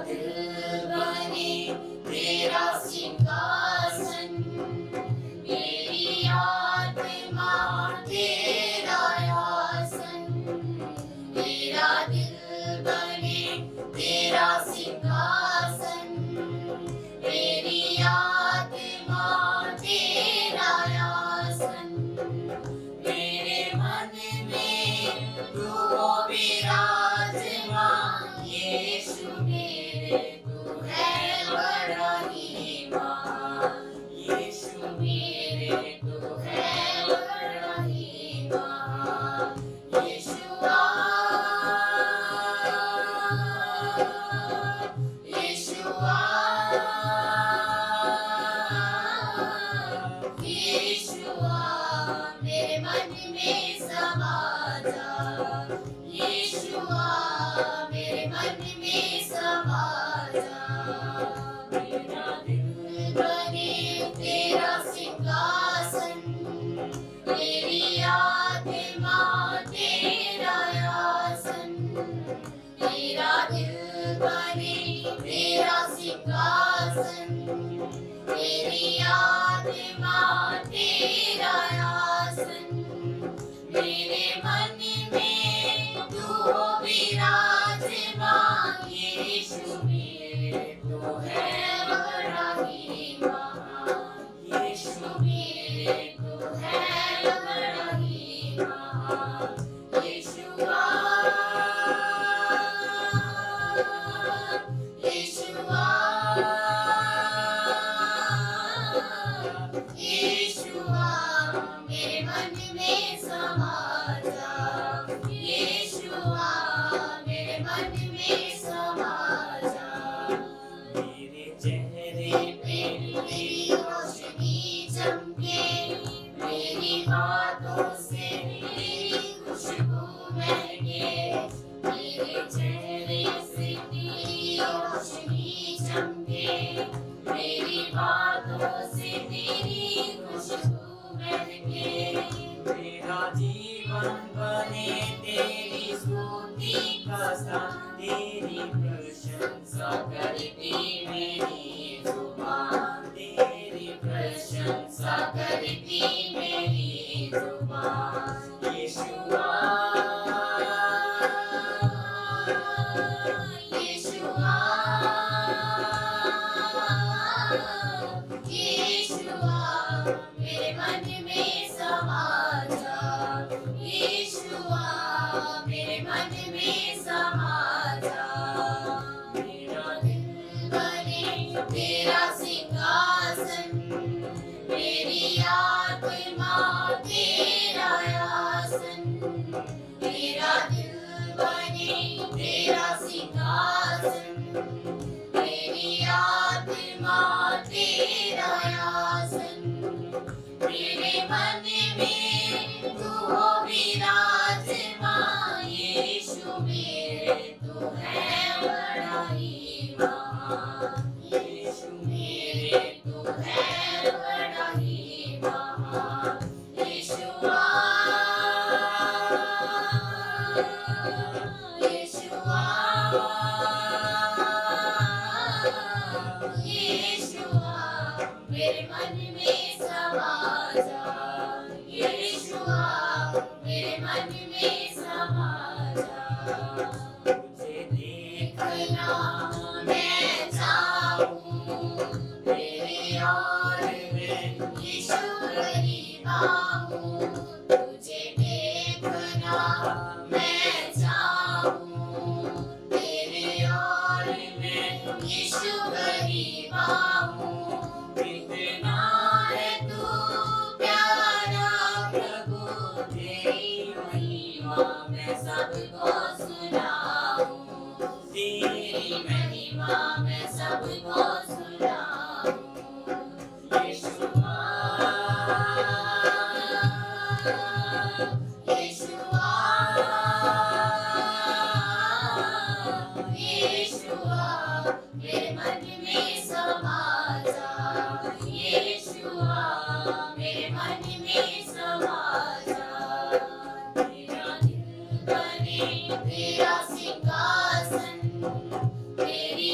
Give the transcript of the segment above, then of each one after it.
दिल बने तेरा सिंहासन, मेरी आत्मा तेरा आसन। मेरा दिल बने तेरा सिंहासन, मेरी आत्मा तेरा आसन। मेरे मन में तू हो विराजमान, यीशु मेरे तू है बड़ा ही महान। यीशु मेरे तू है बड़ा ही महान। यीशुआ, यीशुआ, यीशुआ, मेरे मन में समा जा। यीशुआ, मेरे मन में समा जा। मेरा दिल बने तेरा सिंहासन, मेरी आत्मा तेरा आसन। मेरा दिल बने तेरा सिंहासन, मेरी आत्मा तेरा आसन। मेरे मन में तू हो विराजमान, यीशु मेरे तू है बड़ा ही महान। यीशु मेरे तू है बड़ा ही महान। यीशुआ, यीशुआ, यीशुआ, मेरे मन में समा जा। यीशुआ, मेरे मन में समा जा। मेरे चेहरे पे तेरी रोशनी चमके, मेरी बातों से तेरी खुशबू महके। मेरे चेहरे से तेरी रोशनी चमके, मेरी बातों से तेरी खुशबू महके। मेरा जीवन बने तेरी स्तुति का स्थान, तेरी प्रशंसा करती मेरी जुबान। तेरी प्रशंसा करती मेरी जुबान। यीशुआ, यीशुआ, यीशुआ, मेरे मन में समा जा। यीशुआ, मेरे मन में समा जा। मेरा दिल बने तेरा सिंहासन, मेरी आत्मा तेरा आसन। मेरा दिल बने तेरा सिंहासन, मेरी आत्मा तेरा आसन। मेरे मन में तू हो विराजमान, यीशु मेरे तू है बड़ा ही महान। यीशु मेरे तू है बड़ा ही महान। यीशुआ, यीशुआ, यीशुआ, मेरे मन में समा जा। यीशुआ, मेरे मन में समा जा। तुझे देखना मैं चाहूं, तेरी ओर मैं यीशु करीब आऊं। तुझे देखना मैं चाहूं, तेरी ओर मैं यीशु करीब आऊं। कितना है तू प्यारा प्रभु, तेरी महिमा मैं सबको सुनाऊं। तेरी महिमा मैं सबको सुनाऊं। यीशुआ, यीशुआ, यीशुआ, मेरे मन में समा जा। यीशुआ, मेरे मन में समा जा। तेरा दिल बने तेरा सिंहासन, मेरी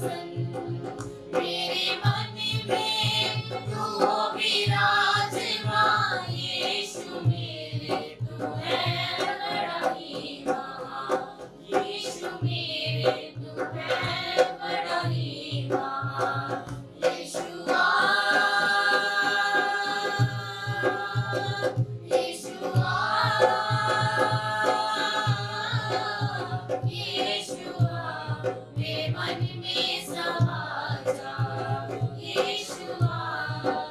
आसन, मेरे मन में तू हो विराजमान, यीशु मेरे तू है बड़ा ही महान, यीशु मेरे तू है बड़ा ही महान, यीशुआ यीशुआ यीशुआ मेरे मन में समा जा, यीशुआ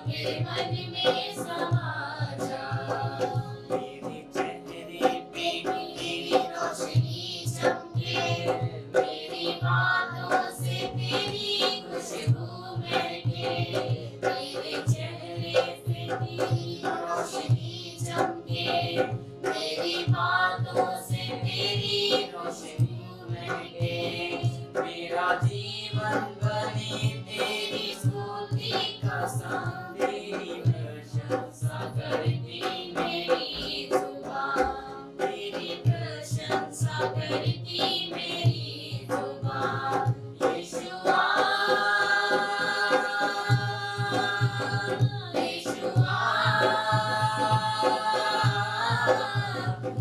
मेरे मन में समा जा, मेरे चेहरे पे तेरी रोशनी चमके, मेरी बातों से तेरी खुशबू महके, मेरे चेहरे से तेरी रोशनी चमके, मेरी बातों से तेरी रोशनी महके, मेरा जीवन बने तेरी स्तुति का संग, तेरी प्रशंसा करती मेरी जुबान, तेरी प्रशंसा करती मेरी जुबान, यीशुआ यीशुआ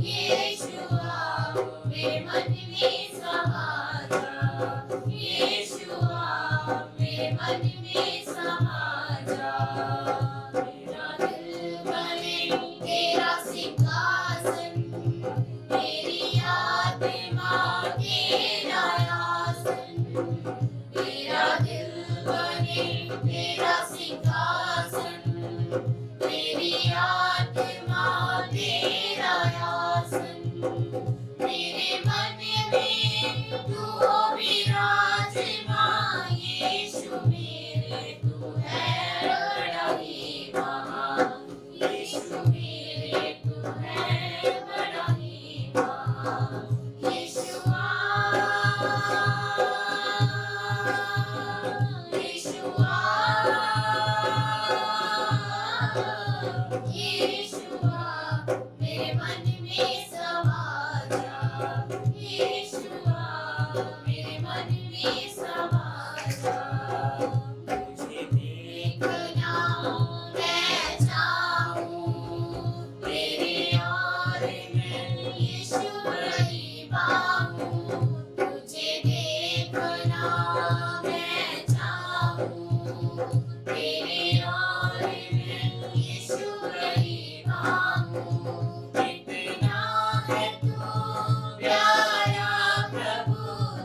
यीशुआ मेरे मन में समा जा, यीशुआ मेरे मन में समा जा, मेरा दिल बने तेरा सिंहासन, मेरी आत्मा तेरा आसन, मेरा दिल बने तेरा सिंहासन, मेरी आत्मा तेरा आसन, मेरे मन में तू हो विराजमान, यीशु मेरे तू है बड़ा ही महान, यीशु मेरे तू है बड़ा ही महान, यीशुआ यीशुआ यीशुआ मेरे मन में समा जा, यीशुआ मेरे मन में समा जा, मुझे देखना मैं चाहूं तेरी ओर मैं यीशु करीबा हूं, तुझे देखना मैं चाहूं तेरी ओर मैं यीशु करीबा हूं, कितना है तू प्यारा प्रभु,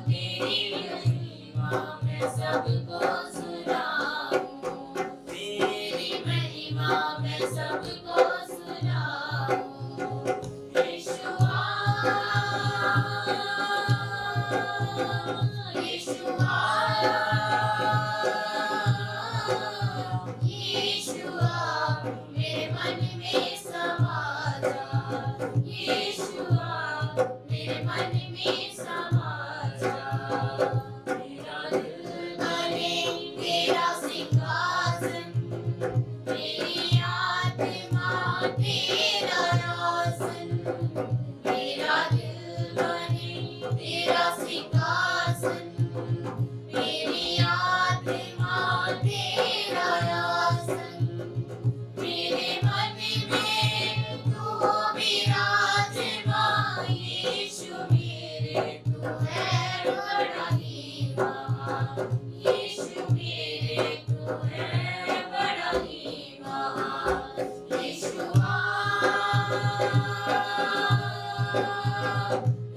तेरी महिमा मैं सबको सुनाऊं, तेरी महिमा मैं सबको सुनाऊं, यीशुआ यीशुआ यीशुआ मेरे मन में समा जा, यीशुआ मेरे मन में समा जा, मेरा दिल बने तेरा सिंहासन, मेरी आत्मा तेरा आसन, मेरा दिल बने तेरा सिंहासन, मेरी आत्मा तेरा आसन, मेरे मन में तू हो विराजमान, यीशु मेरे तू है बड़ा ही महान, यीशु मेरे तू है बड़ा ही महान, यीशुआ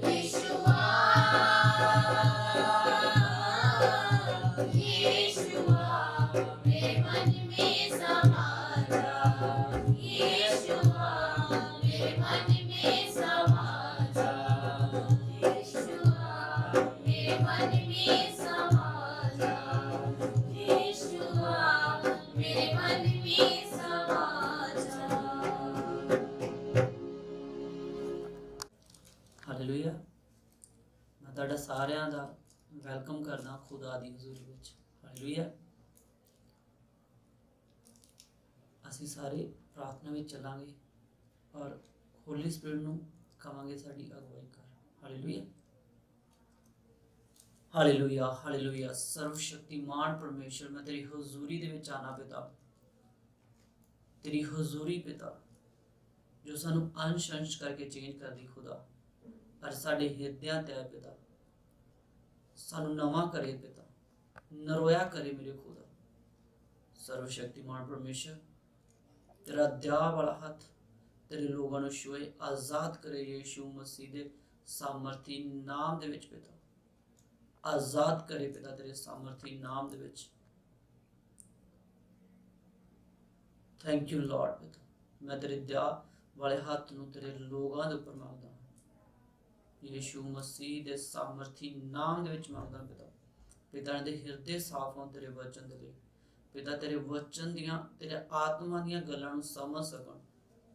यीशुआ यीशुआ मेरे मन में समा जा, यीशुआ मेरे मन में समा जा, यीशुआ मेरे मन में समा जा, यीशुआ मेरे मन में समा जा। हालेलुया। मैं ਤੁਹਾਡਾ ਸਾਰਿਆਂ ਦਾ ਵੈਲਕਮ ਕਰਦਾ ਖੁਦਾ ਦੀ ਹਜ਼ੂਰੀ ਵਿੱਚ। ਹਾਲੇਲੂਇਆ। ਅਸੀਂ ਸਾਰੇ ਪ੍ਰਾਰਥਨਾ ਵਿੱਚ ਚੱਲਾਂਗੇ ਔਰ ਹੋਲੀ ਸਪਿਰਿਟ ਨੂੰ ਕਹਾਂਗੇ ਸਾਡੀ ਅਗਵਾਈ ਕਰ। ਹਾਲੇਲੂਇਆ। Hallelujah hallelujah. ਸਰਵਸ਼ਕਤੀਮਾਨ ਪਰਮੇਸ਼ਰ, ਮੈਂ ਤੇਰੀ ਹਜ਼ੂਰੀ ਦੇ ਵਿੱਚ ਆਣਾ ਪਿਤਾ, ਤੇਰੀ ਹਜ਼ੂਰੀ ਪਿਤਾ ਜੋ ਸਾਨੂੰ ਅੰਸ਼ ਅੰਸ਼ ਕਰਕੇ ਚੇਂਜ ਕਰਦੀ ਖੁਦਾ, ਅੱਜ ਸਾਡੇ ਹਿਰਦਿਆਂ ਤੇ ਆਏ ਪਿਤਾ, ਸਾਨੂੰ ਨਵਾਂ ਕਰੇ ਪਿਤਾ, ਨਰੋਇਆ ਕਰੇ ਮੇਰੇ ਖੁਦਾ। ਸਰਵਸ਼ਕਤੀਮਾਨ ਪਰਮੇਸ਼ਰ, ਤੇਰਾ ਦਇਆ ਵਾਲਾ ਹੱਥ ਤੇਰੇ ਲੋਕਾਂ ਨੂੰ ਛੂਏ, ਆਜ਼ਾਦ ਕਰੇ ਯੀਸ਼ੂ ਮਸੀਹ ਦੇ ਸਾਮਰਥੀ ਨਾਮ ਦੇ ਵਿੱਚ ਪਿਤਾ, ਆਜ਼ਾਦ ਕਰੇ ਪਿਤਾ ਤੇਰੇ ਸਾਮਰਥੀ ਨਾਮ ਦੇ ਵਿੱਚ। ਥੈਂਕ ਯੂ ਲਾਰਡ ਪਿਤਾ, ਮੈਂ ਤੇਰੇ ਦਇਆ ਵਾਲੇ ਹੱਥ ਨੂੰ ਤੇਰੇ ਲੋਕਾਂ ਦੇ ਉੱਪਰ ਮੰਗਦਾ ਹਾਂ, ਯੀਸ਼ੂ ਮਸੀਹ ਦੇ ਸਾਮਰਥੀ ਨਾਮ ਦੇ ਵਿੱਚ ਮੰਗਦਾ ਪਿਤਾ। ਪਿਤਾ ਦੇ ਹਿਰਦੇ ਸਾਫ਼ ਹੋਣ ਤੇਰੇ ਵਚਨ ਦੇ ਲਈ ਪਿਤਾ, ਤੇਰੇ ਵਚਨ ਦੀਆਂ, ਤੇਰੇ ਆਤਮਾ ਦੀਆਂ ਗੱਲਾਂ ਨੂੰ ਸਮਝ ਸਕਣ।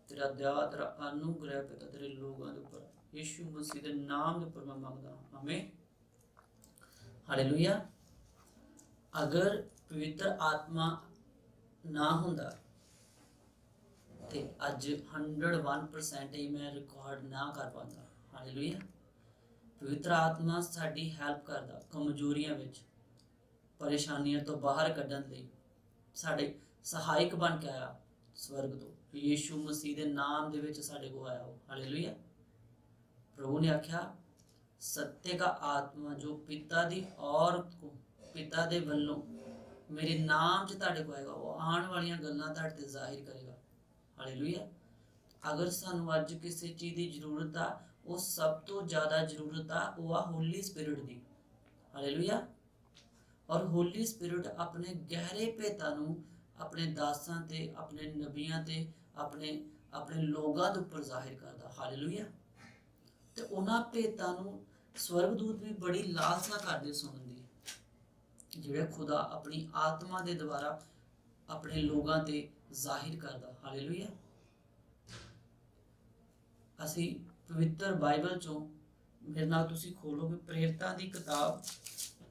ਤੇਰਾ ਦਇਆ, ਤੇਰਾ ਅਨੁਗ੍ਰਹਿ ਪਿਤਾ ਤੇਰੇ ਲੋਕਾਂ ਦੇ ਉੱਪਰ, ਯੀਸ਼ੂ ਮਸੀਹ ਦੇ ਨਾਮ ਦੇ ਉੱਪਰ ਮੈਂ ਮੰਗਦਾ ਹਾਂ, ਆਮੀਨ ਹਾਲੇਲੂਇਆ। ਅਗਰ ਪਵਿੱਤਰ ਆਤਮਾ ਨਾ ਹੁੰਦਾ ਤੇ ਅੱਜ 101% ਹੀ ਮੈਂ ਰਿਕਾਰਡ ਨਾ ਕਰ ਪਾਉਂਦਾ। ਹਾਲੇਲੂਇਆ। ਪਵਿੱਤਰ ਆਤਮਾ ਸਾਡੀ ਹੈਲਪ ਕਰਦਾ ਕਮਜ਼ੋਰੀਆਂ ਵਿੱਚ, ਪਰੇਸ਼ਾਨੀਆਂ ਤੋਂ ਬਾਹਰ ਕੱਢਣ ਲਈ, ਸਾਡੇ ਸਹਾਇਕ ਬਣ ਕੇ ਆਇਆ ਸਵਰਗ ਤੋਂ, ਯੀਸ਼ੂ ਮਸੀਹ ਦੇ ਨਾਮ ਦੇ ਵਿੱਚ ਸਾਡੇ ਕੋਲ ਆਇਆ ਉਹ। ਹਾਲੇਲੂਇਆ। प्रभु ने आख्या, सत्य का आत्मा जो पिता दी औरत को पिता दे वल्लों मेरे नाम च तुहाडे को आएगा, वो आने वाली गल्लां तुहाडे ते जाहिर करेगा। हालेलुया। अगर सानू अज किसी चीज़ की जरूरत आ, वो सब तो ज़्यादा जरूरत आ वो आ होली स्पिरिट दी। हालेलुया। और होली स्पिरिट अपने गहरे भेतां नू अपने दासां ते, अपने नबियां ते, अपने अपने लोगां दे उपर जाहिर करदा। हालेलुया। ਤੇ ਉਹਨਾਂ ਭੇਤਾਂ ਨੂੰ ਸਵਰਗਦੂਤ ਵੀ ਬੜੀ ਲਾਲਸਾ ਕਰਦੇ ਸੁਣਨ ਦੀ, ਜਿਹੜੇ ਖੁਦਾ ਆਪਣੀ ਆਤਮਾ ਦੇ ਦੁਆਰਾ ਆਪਣੇ ਲੋਕਾਂ ਤੇ ਜ਼ਾਹਿਰ ਕਰਦਾ। ਹਾਲੇਲੂਇਆ। ਅਸੀਂ ਪਵਿੱਤਰ ਬਾਈਬਲ ਚੋਂ, ਮੇਰੇ ਨਾਲ ਤੁਸੀਂ ਖੋਲੋਗੇ ਪ੍ਰੇਰਿਤਾਂ ਦੀ ਕਿਤਾਬ,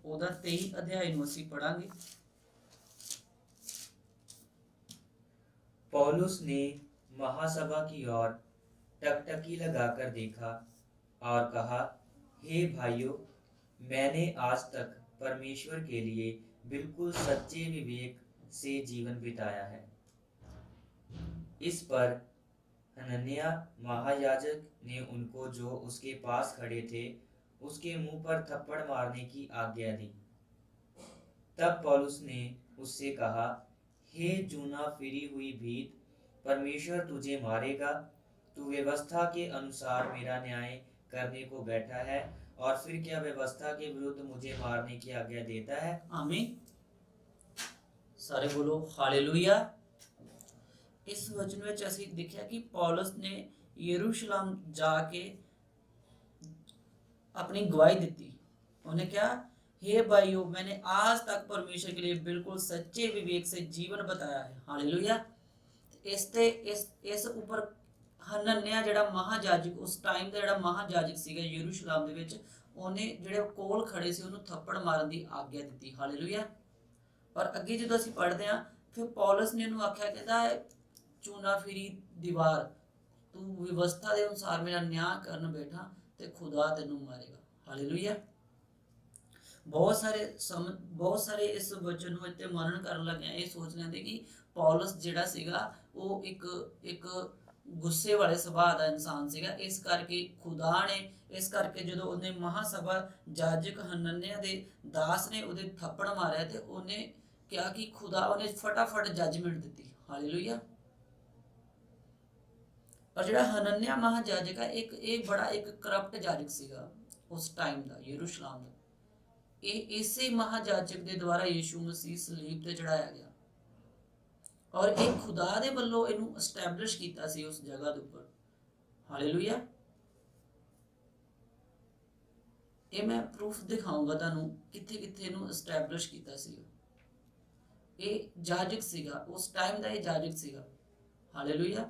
ਉਹਦਾ 23 ਅਧਿਆਇ ਨੂੰ ਅਸੀਂ ਪੜਾਂਗੇ। पौलुस ने महासभा की ओर टकटकी लगाकर देखा और कहा, हे भाइयों, मैंने आज तक परमेश्वर के लिए बिल्कुल सच्चे विवेक से जीवन बिताया है। इस पर हनन्याह महायाजक ने उनको, जो उसके पास खड़े थे, उसके मुंह पर थप्पड़ मारने की आज्ञा दी। तब पौलुस ने उससे कहा, हे जूना फिरी हुई भीत, परमेश्वर तुझे मारेगा। तू व्यवस्था के अनुसार मेरा न्याय करने को बैठा है, और फिर क्या व्यवस्था के विरुद्ध मुझे मारने की आज्ञा देता है? आमीन। सारे बोलो हालेलुया। इस वचन में ਅਸੀਂ ਦੇਖਿਆ ਕਿ ਪੌਲਸ ਨੇ ਯਰੂਸ਼ਲਮ ਜਾ ਕੇ अपनी गवाही ਦਿੱਤੀ। ਉਹਨੇ ਕਿਹਾ, हे भाइयों, मैंने आज तक परमेश्वर के लिए बिल्कुल सच्चे विवेक से जीवन बताया है। हालेलुया। इस ऊपर ਹਨਨਿਆ ਜਿਹੜਾ ਮਹਾਜਾਜਕ, ਉਸ ਟਾਈਮ ਦਾ ਜਿਹੜਾ ਮਹਾਜਾਜਕ ਸੀਗਾ ਯਰੂਸ਼ਲਮ ਦੇ ਵਿੱਚ, ਉਹਨੇ ਜਿਹੜੇ ਕੋਲ ਖੜੇ ਸੀ ਉਹਨੂੰ ਥੱਪੜ ਮਾਰਨ ਦੀ ਆਗਿਆ ਦਿੱਤੀ। ਹਾਲੇਲੂਇਆ। ਔਰ ਅੱਗੇ ਜਦੋਂ ਅਸੀਂ ਪੜ੍ਹਦੇ ਹਾਂ, ਫਿਰ ਪੌਲਸ ਨੇ ਉਹਨੂੰ ਆਖਿਆ, ਕਹਿੰਦਾ ਚੂਨਾ ਫਿਰੀ ਦੀਵਾਰ, ਤੂੰ ਵਿਵਸਥਾ ਦੇ ਅਨੁਸਾਰ ਮੇਰਾ ਨਿਆਂ ਕਰਨ ਬੈਠਾ ਤੇ ਖੁਦਾ ਤੈਨੂੰ ਮਾਰੇਗਾ। ਹਾਲੇਲੂਇਆ। ਬਹੁਤ ਸਾਰੇ ਇਸ ਵਚਨ ਨੂੰ ਇੱਥੇ ਮਨਨ ਕਰਨ ਲੱਗੇ, ਇਹ ਸੋਚ ਲੈਂਦੇ ਕਿ ਪੌਲਸ ਜਿਹੜਾ ਸੀਗਾ ਉਹ ਇੱਕ ਗੁੱਸੇ ਵਾਲੇ ਸੁਭਾਅ ਦਾ ਇਨਸਾਨ ਸੀਗਾ। ਇਸ ਕਰਕੇ ਖੁਦਾ ਨੇ, ਇਸ ਕਰਕੇ ਜਦੋਂ ਉਹਨੇ ਮਹਾਸਭਾ ਜਾਜਕ ਹਨਨਿਆ ਦੇ ਦਾਸ ਨੇ ਉਹਦੇ ਥੱਪੜ ਮਾਰਿਆ ਤੇ ਉਹਨੇ ਕਿਹਾ ਕਿ ਖੁਦਾ, ਉਹਨੇ ਫਟਾਫਟ ਜੱਜਮੈਂਟ ਦਿੱਤੀ। ਹਾਲੇਲੂਇਆ। ਪਰ ਜਿਹੜਾ ਹਨਨਿਆ ਮਹਾਜਾਜਕ ਹੈ, ਇਹ ਬੜਾ ਇੱਕ ਕਰਪਟ ਜਾਜਕ ਸੀਗਾ ਉਸ ਟਾਈਮ ਦਾ, ਯਰੂਸ਼ਲਮ ਦਾ। ਇਹ ਇਸੇ ਮਹਾਜਾਜਕ ਦੇ ਦੁਆਰਾ ਯੀਸ਼ੂ ਮਸੀਹ ਸਲੀਬ ਤੇ ਚੜਾਇਆ ਗਿਆ, ਔਰ ਇਹ ਖੁਦਾ ਦੇ ਵੱਲੋਂ ਇਹਨੂੰ ਐਸਟੈਬਲਿਸ਼ ਕੀਤਾ ਸੀ ਉਸ ਜਗ੍ਹਾ ਦੇ ਉੱਪਰ। ਹਾਲੇਲੂਇਆ। ਇਹ ਮੈਂ ਪ੍ਰੂਫ ਦਿਖਾਉਂਗਾ ਤੁਹਾਨੂੰ ਕਿੱਥੇ ਕਿੱਥੇ ਇਹਨੂੰ ਐਸਟੈਬਲਿਸ਼ ਕੀਤਾ ਸੀ। ਇਹ ਜਾਜਕ ਸੀਗਾ ਉਸ ਟਾਈਮ ਦਾ, ਇਹ ਜਾਜਕ ਸੀਗਾ। ਹਾਲੇਲੂਇਆ।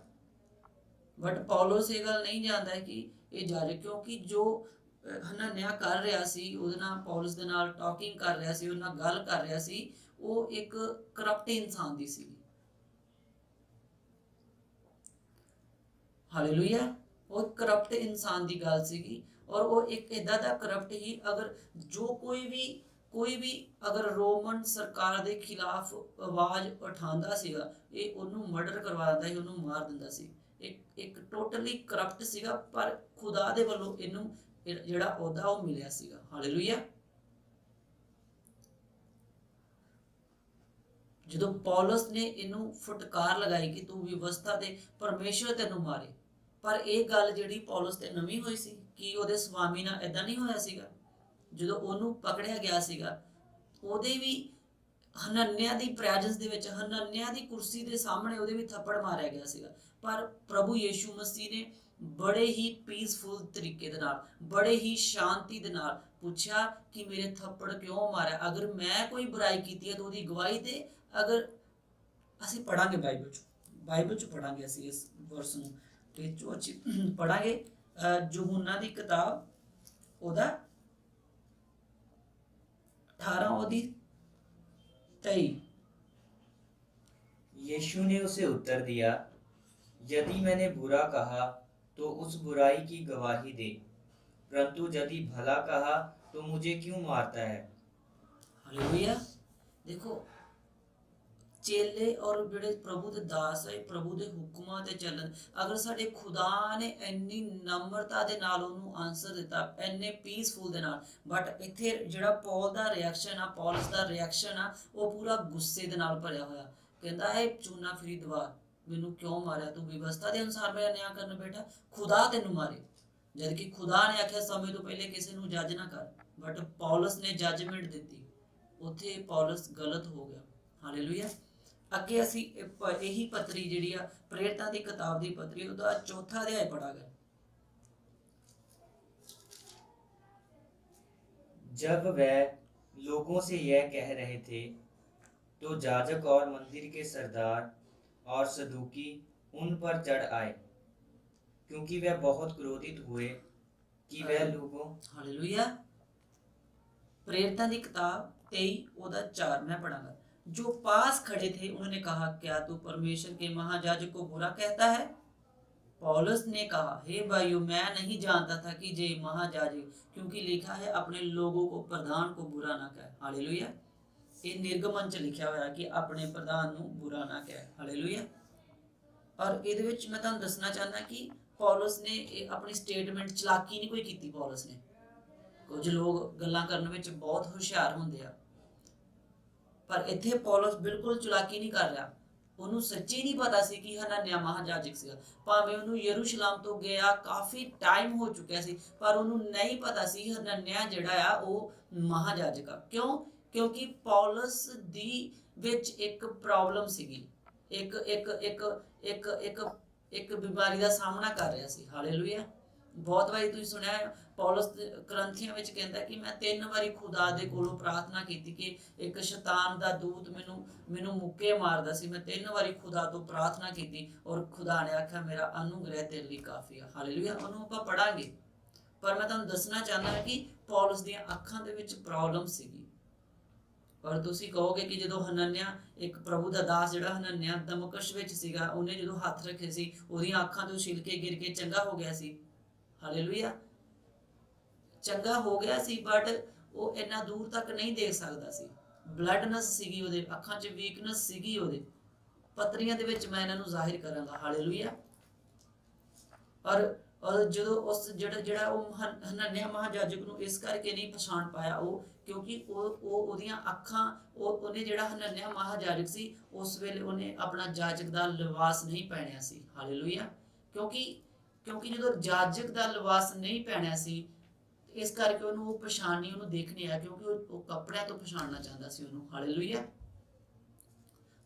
ਬਟ ਪੌਲਸ ਇਹ ਗੱਲ ਨਹੀਂ ਜਾਣਦਾ ਕਿ ਇਹ ਜਾਜਕ, ਕਿਉਂਕਿ ਜੋ ਹਨਨਿਆ ਕਰ ਰਿਹਾ ਸੀ, ਉਹਦੇ ਨਾਲ, ਪੌਲਸ ਦੇ ਨਾਲ ਟਾਕਿੰਗ ਕਰ ਰਿਹਾ ਸੀ, ਉਹਦੇ ਨਾਲ ਗੱਲ ਕਰ ਰਿਹਾ ਸੀ, ਉਹ ਇੱਕ ਕਰਪਟ ਇਨਸਾਨ ਦੀ ਸੀ। ਹਾਲੇਲੂਇਆ। ਉਹ ਕਰਪਟ ਇਨਸਾਨ ਦੀ ਗੱਲ ਸੀਗੀ, ਔਰ ਉਹ ਇੱਕ ਇਦਾਂ ਦਾ ਕਰਪਟ ਹੀ, ਅਗਰ ਜੋ ਕੋਈ ਵੀ ਅਗਰ ਰੋਮਨ ਸਰਕਾਰ ਦੇ ਖਿਲਾਫ ਆਵਾਜ਼ ਉਠਾਉਂਦਾ ਸੀਗਾ, ਇਹ ਉਹਨੂੰ ਮਰਡਰ ਕਰਵਾ ਦਿੰਦਾ ਸੀ, ਉਹਨੂੰ ਮਾਰ ਦਿੰਦਾ ਸੀ। ਇੱਕ ਟੋਟਲੀ ਕਰਪਟ ਸੀਗਾ, ਪਰ ਖੁਦਾ ਦੇ ਵੱਲੋਂ ਇਹਨੂੰ ਜਿਹੜਾ ਅਹੁਦਾ ਉਹ ਮਿਲਿਆ ਸੀਗਾ। ਹਾਲੇਲੂਇਆ। ਜਦੋਂ ਪੌਲਸ ਨੇ ਇਹਨੂੰ ਫਟਕਾਰ ਲਗਾਈ ਕਿ ਤੂੰ ਵਿਵਸਥਾ ਦੇ ਪਰਮੇਸ਼ਰ ਤੈਨੂੰ ਮਾਰੇ, ਪਰ ਇਹ ਗੱਲ ਜਿਹੜੀ ਪੌਲਸ ਤੇ ਨਵੀਂ ਹੋਈ ਸੀ ਕਿ ਉਹਦੇ ਸਵਾਮੀ ਨਾਲ ਇਦਾਂ ਨਹੀਂ ਹੋਇਆ ਸੀਗਾ। ਜਦੋਂ ਉਹਨੂੰ ਪਕੜਿਆ ਗਿਆ ਸੀਗਾ, ਉਹਦੇ ਵੀ ਹਨਨਿਆ ਦੀ ਪ੍ਰੈਜ਼ੈਂਸ ਦੇ ਵਿੱਚ, ਹਨਨਿਆ ਦੀ ਕੁਰਸੀ ਦੇ ਸਾਹਮਣੇ ਉਹਦੇ ਵੀ ਥੱਪੜ ਮਾਰਿਆ ਗਿਆ ਸੀਗਾ। ਪਰ ਪ੍ਰਭੂ ਯੀਸ਼ੂ ਮਸੀਹ ਨੇ ਬੜੇ ਹੀ ਪੀਸਫੁਲ ਤਰੀਕੇ ਦੇ ਨਾਲ, ਬੜੇ ਹੀ ਸ਼ਾਂਤੀ ਦੇ ਨਾਲ ਪੁੱਛਿਆ ਕਿ ਮੇਰੇ ਥੱਪੜ ਕਿਉਂ ਮਾਰਿਆ। ਅਗਰ ਮੈਂ ਕੋਈ ਬੁਰਾਈ ਕੀਤੀ ਹੈ ਤਾਂ ਉਹਦੀ ਗਵਾਹੀ ਦੇ। ਅਗਰ ਅਸੀਂ ਪੜਾਂਗੇ ਬਾਈਬਲ ਚ ਪੜਾਂਗੇ ਅਸੀਂ ਇਸ ਵਰਸ ਨੂੰ, ਤੇ ਜੋ ਅਸੀਂ ਪੜਾਂਗੇ ਯਹੂਨਾ ਦੀ ਕਿਤਾਬ ਉਹਦਾ 18 ਉਹਦੀ 23। यीशु ने उसे उत्तर दिया, यदि मैंने बुरा कहा तो उस बुराई की गवाही दे, परंतु यदि भला कहा तो मुझे क्यों मारता है। हालेलुया। देखो चेले और ਜਿਹੜੇ ਪ੍ਰਭੂ ਦੇ ਦਾਸ ਹੈ, ਪ੍ਰਭੂ ਦੇ ਹੁਕਮਾਂ ਤੇ ਚੱਲਣ, ਅਗਰ ਸਾਡੇ ਖੁਦਾ ਨੇ ਇੰਨੀ ਨਮਰਤਾ ਦੇ ਨਾਲ ਉਹਨੂੰ ਆਨਸਰ ਦਿੱਤਾ, ਇੰਨੇ ਪੀਸਫੁਲ ਦੇ ਨਾਲ, ਬਟ ਇੱਥੇ ਜਿਹੜਾ ਪੌਲ ਦਾ ਰਿਐਕਸ਼ਨ ਆ, ਪੌਲਸ ਦਾ ਰਿਐਕਸ਼ਨ ਆ, ਉਹ ਪੂਰਾ ਗੁੱਸੇ ਦੇ ਨਾਲ ਭਰਿਆ ਹੋਇਆ। ਕਹਿੰਦਾ ਹੈ ਚੂਨਾ ਫਰੀ ਦਵਾ, ਮੈਨੂੰ ਕਿਉਂ ਮਾਰਿਆ, ਤੂੰ ਵਿਵਸਥਾ ਦੇ ਅਨੁਸਾਰ ਮੇਰਾ ਨਿਆਂ ਕਰਨ ਬੈਠਾ, ਖੁਦਾ ਤੈਨੂੰ ਮਾਰੇ। ਜਦ ਕਿ ਖੁਦਾ ਨੇ ਆਖਿਆ ਸਮੇਂ ਤੋਂ ਪਹਿਲੇ ਕਿਸੇ ਨੂੰ ਜੱਜ ਨਾ ਕਰ, ਬਟ ਪੌਲਸ ਨੇ ਜੱਜਮੈਂਟ ਦਿੱਤੀ, ਉੱਥੇ ਪੌਲਸ ਗਲਤ ਹੋ ਗਿਆ। ਹਾਲੇਲੂਇਆ। ਅੱਗੇ ਅਸੀਂ ਇਹੀ ਪੱਤਰੀ ਜਿਹੜੀ ਆ ਪ੍ਰੇਰਿਤਾਂ ਦੀ ਕਿਤਾਬ ਦੀ ਪੱਤਰੀ, ਉਹਦਾ 4 ਅਧਿਆਇ ਪੜਾਂਗੇ। जब वह लोगों से यह कह रहे थे तो याजक और मंदिर के सरदार और सदूकी उन पर चढ़ आए, क्योंकि वह बहुत क्रोधित हुए कि वह लोगों। हालेलुया। प्रेरितां दी किताब 23 ਉਹਦਾ 4 मैं पढ़ांगा। जो पास खड़े थे उन्होंने कहा, क्या तू परमेश्वर के महायाजक को बुरा कहता है। पौलुस ने कहा, हे भाइयों, मैं नहीं जानता था कि जे महायाजक, क्योंकि लिखा है अपने लोगों को प्रधान को बुरा ना कहे। हालेलुया। ये निर्गमन च लिखा हुआ कि अपने प्रधान ਨੂੰ बुरा ना कहे। हालेलुया। और ਇਹਦੇ ਵਿੱਚ ਮੈਂ ਤੁਹਾਨੂੰ ਦੱਸਣਾ ਚਾਹੁੰਦਾ ਕਿ ਪੌਲਸ ਨੇ ਆਪਣੀ ਸਟੇਟਮੈਂਟ ਚਲਾਕੀ ਨਹੀਂ ਕੋਈ ਕੀਤੀ। ਪੌਲਸ ਨੇ, ਕੁਝ ਲੋਕ ਗੱਲਾਂ ਕਰਨ ਵਿੱਚ ਬਹੁਤ ਹੁਸ਼ਿਆਰ ਹੁੰਦੇ ਆ, ਪਰ ਇੱਥੇ ਪੌਲਸ ਬਿਲਕੁਲ ਚਲਾਕੀ ਨਹੀਂ ਕਰ ਰਿਹਾ। ਉਹਨੂੰ ਸੱਚੀ ਨਹੀਂ ਪਤਾ ਸੀ ਕਿ ਹਨਨਿਆ ਮਹਾਜਾਜਕ ਸੀਗਾ। ਭਾਵੇਂ ਉਹਨੂੰ ਯਰੂਸ਼ਲਮ ਤੋਂ ਗਿਆ ਕਾਫੀ ਟਾਈਮ ਹੋ ਚੁੱਕਿਆ ਸੀ, ਪਰ ਉਹਨੂੰ ਨਹੀਂ ਪਤਾ ਸੀ ਹਨਨਿਆ ਜਿਹੜਾ ਆ ਉਹ ਮਹਾਜਾਜਕ ਆ। ਕਿਉਂਕਿ ਪੌਲਸ ਦੀ ਵਿੱਚ ਇੱਕ ਪ੍ਰੋਬਲਮ ਸੀਗੀ, ਇੱਕ ਬਿਮਾਰੀ ਦਾ ਸਾਹਮਣਾ ਕਰ ਰਿਹਾ ਸੀ। ਹਾਲੇਲੂਇਆ। ਬਹੁਤ ਵਾਰੀ ਤੁਸੀਂ ਸੁਣਿਆ ਪੌਲਸ ਕਰੰਥੀਆਂ ਵਿੱਚ ਕਹਿੰਦਾ ਕਿ ਮੈਂ 3 ਵਾਰੀ ਖੁਦਾ ਦੇ ਕੋਲੋਂ ਪ੍ਰਾਰਥਨਾ ਕੀਤੀ ਕਿ ਇੱਕ ਸ਼ੈਤਾਨ ਦਾ ਦੂਤ ਮੈਨੂੰ ਮੁੱਕੇ ਮਾਰਦਾ ਸੀ। ਮੈਂ 3 ਵਾਰੀ ਖੁਦਾ ਤੋਂ ਪ੍ਰਾਰਥਨਾ ਕੀਤੀ ਔਰ ਖੁਦਾ ਨੇ ਆਖਿਆ ਮੇਰਾ ਅਨੁਗ੍ਰਹਿ ਤੇਰੇ ਲਈ ਕਾਫੀ ਆ। ਹਾਲੇਲੂਇਆ। ਉਹਨੂੰ ਆਪਾਂ ਪੜਾਂਗੇ, ਪਰ ਮੈਂ ਤੁਹਾਨੂੰ ਦੱਸਣਾ ਚਾਹੁੰਦਾ ਹਾਂ ਕਿ ਪੌਲਸ ਦੀਆਂ ਅੱਖਾਂ ਦੇ ਵਿੱਚ ਪ੍ਰੋਬਲਮ ਸੀਗੀ। ਪਰ ਤੁਸੀਂ ਕਹੋਗੇ ਕਿ ਜਦੋਂ ਹਨਨਿਆ, ਇੱਕ ਪ੍ਰਭੂ ਦਾ ਦਾਸ ਜਿਹੜਾ ਹਨਨਿਆ ਦਮਸ਼ਕ ਵਿੱਚ ਸੀਗਾ, ਉਹਨੇ ਜਦੋਂ ਹੱਥ ਰੱਖੇ ਸੀ ਉਹਦੀਆਂ ਅੱਖਾਂ ਤੋਂ ਛਿਲਕੇ ਗਿਰ ਕੇ ਚੰਗਾ ਹੋ ਗਿਆ ਸੀ। ਹਾਲੇਲੂਇਆ। ਚੰਗਾ ਹੋ ਗਿਆ ਸੀ, ਬਟ ਉਹ ਇੰਨਾ ਦੂਰ ਤੱਕ ਨਹੀਂ ਦੇਖ ਸਕਦਾ ਸੀ। ਬਲੱਡਨੈਸ ਸੀਗੀ ਉਹਦੇ ਅੱਖਾਂ 'ਚ, ਵੀਕਨੈਸ ਸੀਗੀ ਉਹਦੇ। ਪੱਤਰੀਆਂ ਦੇ ਵਿੱਚ ਮੈਂ ਇਹਨਾਂ ਨੂੰ ਜ਼ਾਹਿਰ ਕਰਾਂਗਾ। ਹਾਲੇਲੂਇਆ। ਔਰ ਜਦੋਂ ਉਸ ਜਿਹੜਾ ਉਹ ਹਨਨਿਆ ਮਹਾਜਾਜਕ ਨੂੰ ਇਸ ਕਰਕੇ ਨਹੀਂ ਪਛਾਣ ਪਾਇਆ ਉਹ, ਕਿਉਂਕਿ ਉਹਦੀਆਂ ਅੱਖਾਂ, ਉਹਨੇ ਜਿਹੜਾ ਹਨਨਿਆ ਮਹਾਜਾਜਕ ਸੀ ਉਸ ਵੇਲੇ ਉਹਨੇ ਆਪਣਾ ਜਾਜਕ ਦਾ ਲਿਬਾਸ ਨਹੀਂ ਪਹਿਨਿਆ ਸੀ। ਹਾਲੇਲੂਇਆ। ਕਿਉਂਕਿ ਜਦੋਂ ਜਾਜਕ ਦਾ ਲਿਬਾਸ ਨਹੀਂ ਪਹਿਨਿਆ ਸੀ, ਇਸ ਕਰਕੇ ਉਹਨੂੰ ਉਹ ਪਛਾਣ ਨਹੀਂ, ਉਹਨੂੰ ਦੇਖ ਨਹੀਂ ਆਇਆ, ਕਿਉਂਕਿ ਉਹ ਕੱਪੜਿਆਂ ਤੋਂ ਪਛਾਣਨਾ ਚਾਹੁੰਦਾ ਸੀ ਉਹਨੂੰ। ਹਾਲੇਲੂਇਆ।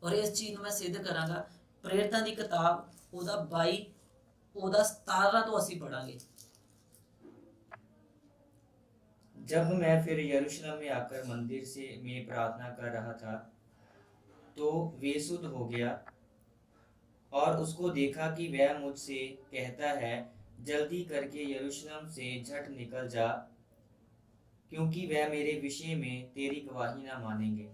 ਔਰ ਇਸ ਚੀਜ਼ ਨੂੰ ਮੈਂ ਸਿੱਧ ਕਰਾਂਗਾ। ਪ੍ਰੇਰਿਤਾਂ ਦੀ ਕਿਤਾਬ ਉਹਦਾ 22 ਉਹਦਾ 17 ਤੋਂ ਅਸੀਂ ਪੜਾਂਗੇ। जब मैं फिर यरूशलेम में आकर मंदिर में प्रार्थना कर रहा था तो बेसुध हो गया और उसको देखा कि वह मुझसे कहता है, जल्दी करके यरूशलेम से झट निकल जा, क्योंकि वह मेरे विषय में तेरी गवाही न मानेंगे।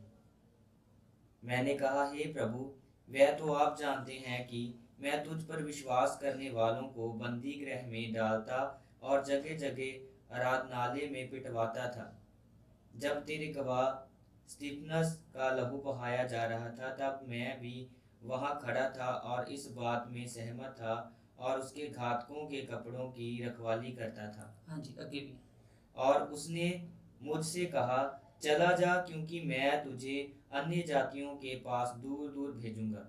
मैंने कहा, हे प्रभु, वह तो आप जानते हैं कि मैं तुझ पर विश्वास करने वालों को बंदी गृह में डालता और जगह जगह आराधनालय में पिटवाता था। जब तेरे गवाह स्टीफनस का लहू बहाया जा रहा था तब मैं भी वहां खड़ा था और इस बात में सहमत था और उसके घातकों के कपड़ों की रखवाली करता था। हाँ जी, आगे भी। और उसने मुझसे कहा, चला जा, क्योंकि मैं तुझे अन्य जातियों के पास दूर दूर भेजूंगा।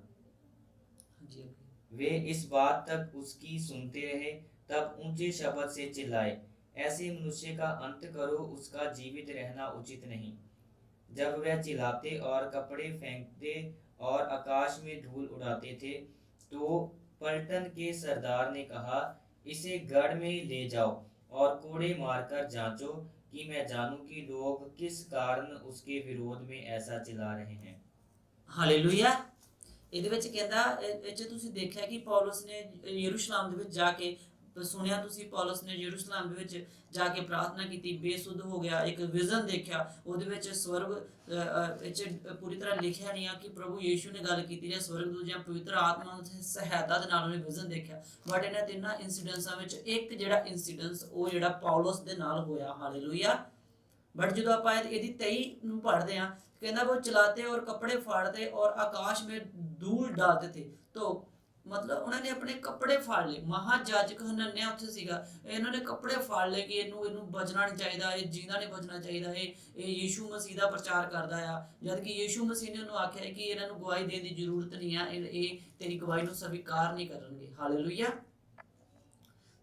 हाँ जी, आगे। वे इस बात तक उसकी सुनते रहे, तब ऊंचे शब्द से चिल्लाए, ऐसे मनुष्य का अंत करो, उसका जीवित रहना उचित नहीं। जब वह चिल्लाते और कपड़े फेंकते और आकाश में धूल उड़ाते थे, तो पलटन के सरदार ने कहा, इसे गढ़ में ले जाओ और कोड़े मारकर जांचो कि मैं जानूं कि लोग किस कारण उसके विरोध में ऐसा चिल्ला रहे हैं। ਹਾਲੇਲੂਇਆ। ਇਹਦੇ ਵਿੱਚ ਕਹਿੰਦਾ, ਇਹ 'ਚ ਤੁਸੀਂ ਦੇਖਿਆ ਕਿ ਪੌਲਸ ਨੇ ਯਰੂਸ਼ਲਮ ਦੇ ਵਿੱਚ ਜਾ ਕੇ, ਸੁਣਿਆ ਤੁਸੀਂ, ਪੌਲਸ ਨੇ ਯਰੂਸ਼ਲਮ ਦੇ ਵਿੱਚ ਜਾ ਕੇ ਪ੍ਰਾਰਥਨਾ ਕੀਤੀ, ਬੇਸੁੱਧ ਹੋ ਗਿਆ, ਇੱਕ ਵਿਜ਼ਨ ਦੇਖਿਆ, ਉਹਦੇ ਵਿੱਚ ਸਵਰਗ ਇਹ 'ਚ ਪੂਰੀ ਤਰ੍ਹਾਂ ਲਿਖਿਆ ਨਹੀਂ ਆ ਕਿ ਪ੍ਰਭੂ ਯੀਸ਼ੂ ਨੇ ਗੱਲ ਕੀਤੀ ਜਾਂ ਸਵਰਗਦੂਤ ਜਾਂ ਪਵਿੱਤਰ ਆਤਮਾ ਦੀ ਸਹਾਇਤਾ ਦੇ ਨਾਲ ਉਹਨੇ ਵਿਜ਼ਨ ਦੇਖਿਆ। ਬਟ ਇਹਨਾਂ ਤਿੰਨਾਂ ਇੰਸੀਡੈਂਟਾਂ ਵਿੱਚ ਇੱਕ ਜਿਹੜਾ ਇੰਸੀਡੈਂਸ ਉਹ ਜਿਹੜਾ ਪੌਲਸ ਦੇ ਨਾਲ ਹੋਇਆ। ਹਾਲੇਲੂਇਆ। बट जो आप यदि 23 पढ़ते हैं, कहना वो चलाते और कपड़े फाड़ते और आकाश में धूल डालते थे। तो मतलब उन्होंने अपने कपड़े फाड़ ले। महाजाजक हनन्याह उत्थे सीगा, इन्होंने कपड़े फाड़ ले कि इनू बचना नहीं चाहिए, ये जीना नहीं बचना चाहिए, ये यीशु मसीह का प्रचार करता है, जद कि यीशु मसीह ने उन्होंने आख्या है कि इन्होंने गवाही देने की जरूरत नहीं है, ये तेरी गवाही को स्वीकार नहीं करेंगे। हालेलुया।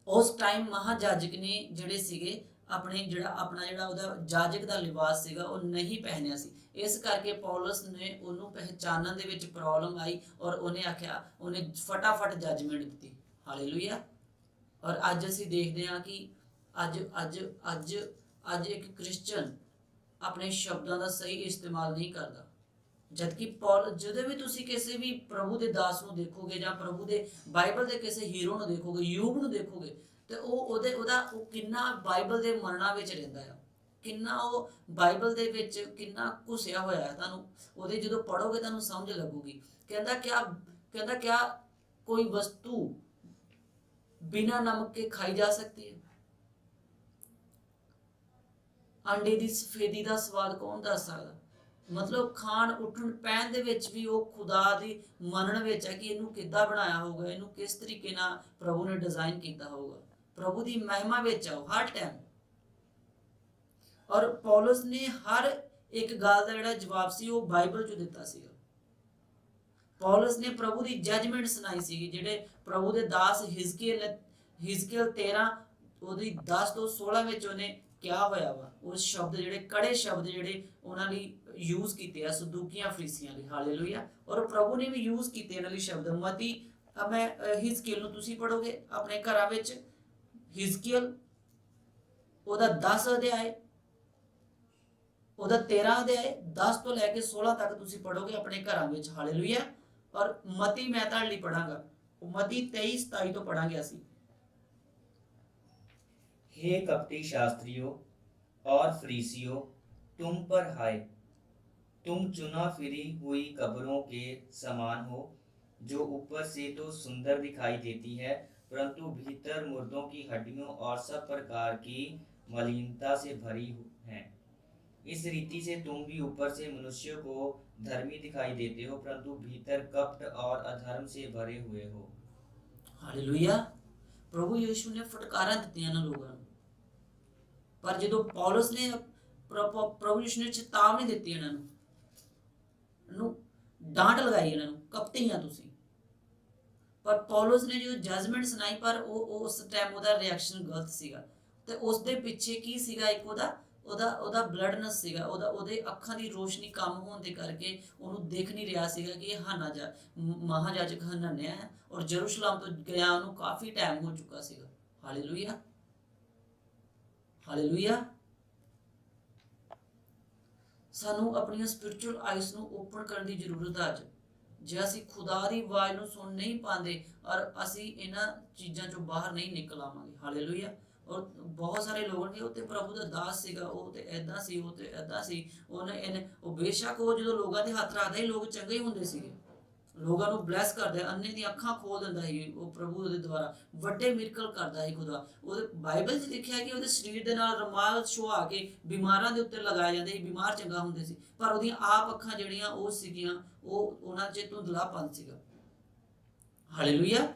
उस टाइम महाजाजक ने ਜਿਹੜੇ ਸੀਗੇ ਆਪਣੇ ਆਪਣਾ ਉਹਦਾ ਜਾਜਕ ਦਾ ਲਿਬਾਸ ਸੀਗਾ ਉਹ ਨਹੀਂ ਪਹਿਨਿਆ ਸੀ। ਇਸ ਕਰਕੇ ਪੌਲਸ ਨੇ ਉਹਨੂੰ ਪਹਿਚਾਨਣ ਦੇ ਵਿੱਚ ਪ੍ਰੋਬਲਮ ਆਈ ਔਰ ਉਹਨੇ ਆਖਿਆ, ਉਹਨੇ ਫਟਾਫਟ ਜੱਜਮੈਂਟ ਦਿੱਤੀ। ਹਾਲੇਲੂਇਆ। ਔਰ ਅੱਜ ਅਸੀਂ ਦੇਖਦੇ ਹਾਂ ਕਿ ਅੱਜ ਇੱਕ ਕ੍ਰਿਸਚਨ ਆਪਣੇ ਸ਼ਬਦਾਂ ਦਾ ਸਹੀ ਇਸਤੇਮਾਲ ਨਹੀਂ ਕਰਦਾ। ਜਦਕਿ ਜਦੋਂ ਵੀ ਤੁਸੀਂ ਕਿਸੇ ਵੀ ਪ੍ਰਭੂ ਦੇ ਦਾਸ ਨੂੰ ਦੇਖੋਗੇ ਜਾਂ ਪ੍ਰਭੂ ਦੇ ਬਾਈਬਲ ਦੇ ਕਿਸੇ ਹੀਰੋ ਨੂੰ ਦੇਖੋਗੇ, ਯੂਬ ਨੂੰ ਦੇਖੋਗੇ, ਤੇ ਉਹਦਾ ਕਿੰਨਾ ਬਾਈਬਲ ਦੇ ਮਰਨਾ ਵਿੱਚ ਰਹਿੰਦਾ ਆ, ਕਿੰਨਾ ਉਹ ਬਾਈਬਲ ਦੇ ਵਿੱਚ ਕਿੰਨਾ ਘੁਸਿਆ ਹੋਇਆ ਹੈ। ਤੁਹਾਨੂੰ ਉਹਦੇ ਜਦੋਂ ਪੜੋਗੇ ਤੁਹਾਨੂੰ ਸਮਝ ਲੱਗੂਗੀ। ਕਹਿੰਦਾ ਕਿਆ ਕੋਈ ਵਸਤੂ ਬਿਨਾਂ ਨਮਕ ਕੇ ਖਾਈ ਜਾ ਸਕਦੀ ਹੈ? ਅੰਡੇ ਦੀ ਸਫੇਦੀ ਦਾ ਸਵਾਦ ਕੌਣ ਦੱਸ ਸਕਦਾ? ਮਤਲਬ ਖਾਣ ਉੱਠਣ ਪੈਣ ਦੇ ਵਿੱਚ ਵੀ ਉਹ ਖੁਦਾ ਦੀ ਮੰਨਣ ਵਿੱਚ ਹੈ ਕਿ ਇਹਨੂੰ ਕਿੱਦਾਂ ਬਣਾਇਆ ਹੋਊਗਾ, ਇਹਨੂੰ ਕਿਸ ਤਰੀਕੇ ਨਾਲ ਪ੍ਰਭੂ ਨੇ ਡਿਜ਼ਾਈਨ ਕੀਤਾ ਹੋਊਗਾ। ਪ੍ਰਭੂ ਦੀ ਮਹਿਮਾ ਵਿੱਚ ਆਓ ਹਰ ਟਾਈਮ। ਔਰ ਪੌਲਸ ਨੇ ਹਰ ਇੱਕ ਗੱਲ ਦਾ ਜਿਹੜਾ ਜਵਾਬ ਸੀ ਉਹ ਬਾਈਬਲ 'ਚੋਂ ਦਿੱਤਾ ਸੀਗਾ। ਪੌਲਸ ਨੇ ਪ੍ਰਭੂ ਦੀ ਜੱਜਮੈਂਟ ਸੁਣਾਈ ਸੀਗੀ। ਜਿਹੜੇ ਪ੍ਰਭੂ ਦੇ ਦਾਸ ਹਿਜ਼ਕੀਏਲ 13 ਉਹਦੀ 10 ਤੋਂ 16 ਵਿੱਚ ਉਹਨੇ ਕਿਹਾ ਹੋਇਆ ਵਾ, ਉਹ ਸ਼ਬਦ ਜਿਹੜੇ ਕੜੇ ਸ਼ਬਦ ਜਿਹੜੇ ਉਹਨਾਂ ਲਈ ਯੂਜ਼ ਕੀਤੇ ਆ ਸਦੂਕੀਆਂ ਫਰੀਸੀਆਂ ਲਈ। ਹਾਲੇਲੂਇਆ। ਔਰ ਪ੍ਰਭੂ ਨੇ ਵੀ ਯੂਜ਼ ਕੀਤੇ ਇਹਨਾਂ ਲਈ ਸ਼ਬਦ। ਮਤੀ ਮੈਂ ਹਿਜ਼ਕੀਏਲ ਨੂੰ ਤੁਸੀਂ ਪੜੋਗੇ ਆਪਣੇ ਘਰਾਂ ਵਿੱਚ, ਹਿਜ਼ਕੀਏਲ ਉਹਦਾ 10 ਅਧਿਆਏ, ਉਹਦਾ 13 ਅਧਿਆਏ 10 ਤੋਂ ਲੈ ਕੇ 16 ਤੱਕ ਤੁਸੀਂ ਪੜੋਗੇ ਆਪਣੇ ਘਰਾਂ ਵਿੱਚ। ਹਾਲੇਲੂਇਆ। ਔਰ ਮਤੀ ਮੈਂ ਤੁਹਾਡੇ ਲਈ ਪੜਾਂਗਾ, मती 23-27 तो पढ़ांगे ਅਸੀਂ। हे कपटी शास्त्रियों और फरीसियों, तुम पर हाय, तुम चुना फिरी हुई कब्रों के समान हो, जो ऊपर से तो सुंदर दिखाई देती है परंतु भीतर मुर्दों की हड्डियों और सब प्रकार की मलिनता से भरी हैं। इस रीति से तुम भी ऊपर से मनुष्य को धर्मी दिखाई देते हो परंतु भीतर कपट और अधर्म से भरे हुए हो। हालेलुया। प्रभु यीशु ने फटकारा ਦਿੱਤੀਆਂ ਨਾ ਲੋਕਾਂ ਨੂੰ, ਪਰ ਜਦੋਂ ਪੌਲਸ ਨੇ ਪ੍ਰਭੂ ਯੀਸ਼ੂ ਨੇ ਚੇਤਾਵਨੀ ਦਿੱਤੀ ਇਹਨਾਂ ਨੂੰ ਡਾਂਟ ਲਗਾਈ ਇਹਨਾਂ ਨੂੰ, ਕਪਟੀਆਂ ਤੁਸੀਂ। ਪਰ ਪੌਲਸ ਨੇ ਜਦੋਂ ਜਜਮੈਂਟ ਸੁਣਾਈ ਪਰ ਉਹ ਉਸ ਟਾਈਮ ਉਹਦਾ ਰਿਐਕਸ਼ਨ ਗਲਤ ਸੀਗਾ ਤੇ ਉਸ ਦੇ ਪਿੱਛੇ ਕੀ ਸੀਗਾ, ਇੱਕ ਉਹਦਾ ਬਲੱਡਨੈਸ ਸੀਗਾ, ਉਹਦੇ ਅੱਖਾਂ ਦੀ ਰੋਸ਼ਨੀ ਕੰਮ ਹੋਣ ਦੇ ਕਰਕੇ ਉਹਨੂੰ ਦਿਖ ਨਹੀਂ ਰਿਹਾ ਸੀਗਾ ਕਿ ਇਹ ਮਹਾਜਾਜਕ ਹਨਨਿਆਹ ਹੈ ਔਰ ਜਰੂਸ਼ਲਮ ਤੋਂ ਗਿਆ ਉਹਨੂੰ ਕਾਫੀ ਟਾਈਮ ਹੋ ਚੁੱਕਾ ਸੀਗਾ। Hallelujah, hallelujah. ਸਾਨੂੰ ਆਪਣੀਆਂ ਸਪਿਰਚੁਅਲ ਆਈਜ਼ ਨੂੰ ਓਪਨ ਕਰਨ ਦੀ ਜ਼ਰੂਰਤ ਹੈ ਅੱਜ। ਜੇ ਅਸੀਂ ਖੁਦਾ ਦੀ ਆਵਾਜ਼ ਨੂੰ ਸੁਣ ਨਹੀਂ ਪਾਉਂਦੇ ਔਰ ਅਸੀਂ ਇਹਨਾਂ ਚੀਜ਼ਾਂ ਚੋਂ ਬਾਹਰ ਨਹੀਂ ਨਿਕਲ ਆਵਾਂਗੇ। ਹਾਲੇਲੂਇਆ। ਔਰ ਬਹੁਤ ਸਾਰੇ ਲੋਕ ਨੇ ਉਹ ਤੇ ਪ੍ਰਭੂ ਦਾ ਦਾਸ ਸੀਗਾ, ਉਹ ਤੇ ਐਦਾਂ ਸੀ, ਉਹ ਤੇ ਐਦਾਂ ਸੀ, ਉਹ ਬੇਸ਼ੱਕ ਉਹ ਜਦੋਂ ਲੋਕਾਂ ਦੇ ਹੱਥ ਰੱਖਦਾ ਸੀ ਲੋਕ ਚੰਗੇ ਹੀ ਹੁੰਦੇ ਸੀਗੇ ਲੋਕਾਂ ਨੂੰ ਬਲੈਸ ਕਰਦਾ ਹੈ, ਅੰਨੇ ਦੀਆਂ ਅੱਖਾਂ ਖੋਲ ਦਿੰਦਾ ਸੀ ਉਹ ਪ੍ਰਭੂ ਉਹਦੇ ਦੁਆਰਾ, ਵੱਡੇ ਮਿਰਕਲ ਕਰਦਾ ਸੀ ਖੁਦਾ। ਉਹਦੇ ਬਾਈਬਲ 'ਚ ਲਿਖਿਆ ਕਿ ਉਹਦੇ ਸਰੀਰ ਦੇ ਨਾਲ ਰੁਮਾਲ ਛੁਹਾ ਕੇ ਬਿਮਾਰਾਂ ਦੇ ਉੱਤੇ ਲਗਾਏ ਜਾਂਦੇ ਸੀ, ਬਿਮਾਰ ਚੰਗਾ ਹੁੰਦੇ ਸੀ। ਪਰ ਉਹਦੀਆਂ ਆਪ ਅੱਖਾਂ ਜਿਹੜੀਆਂ ਉਹ ਸੀਗੀਆਂ, ਉਹ ਉਹਨਾਂ 'ਚ ਧੁੰਦਲਾਪਨ ਸੀਗਾ। ਹਾਲੇਲੂਇਆ।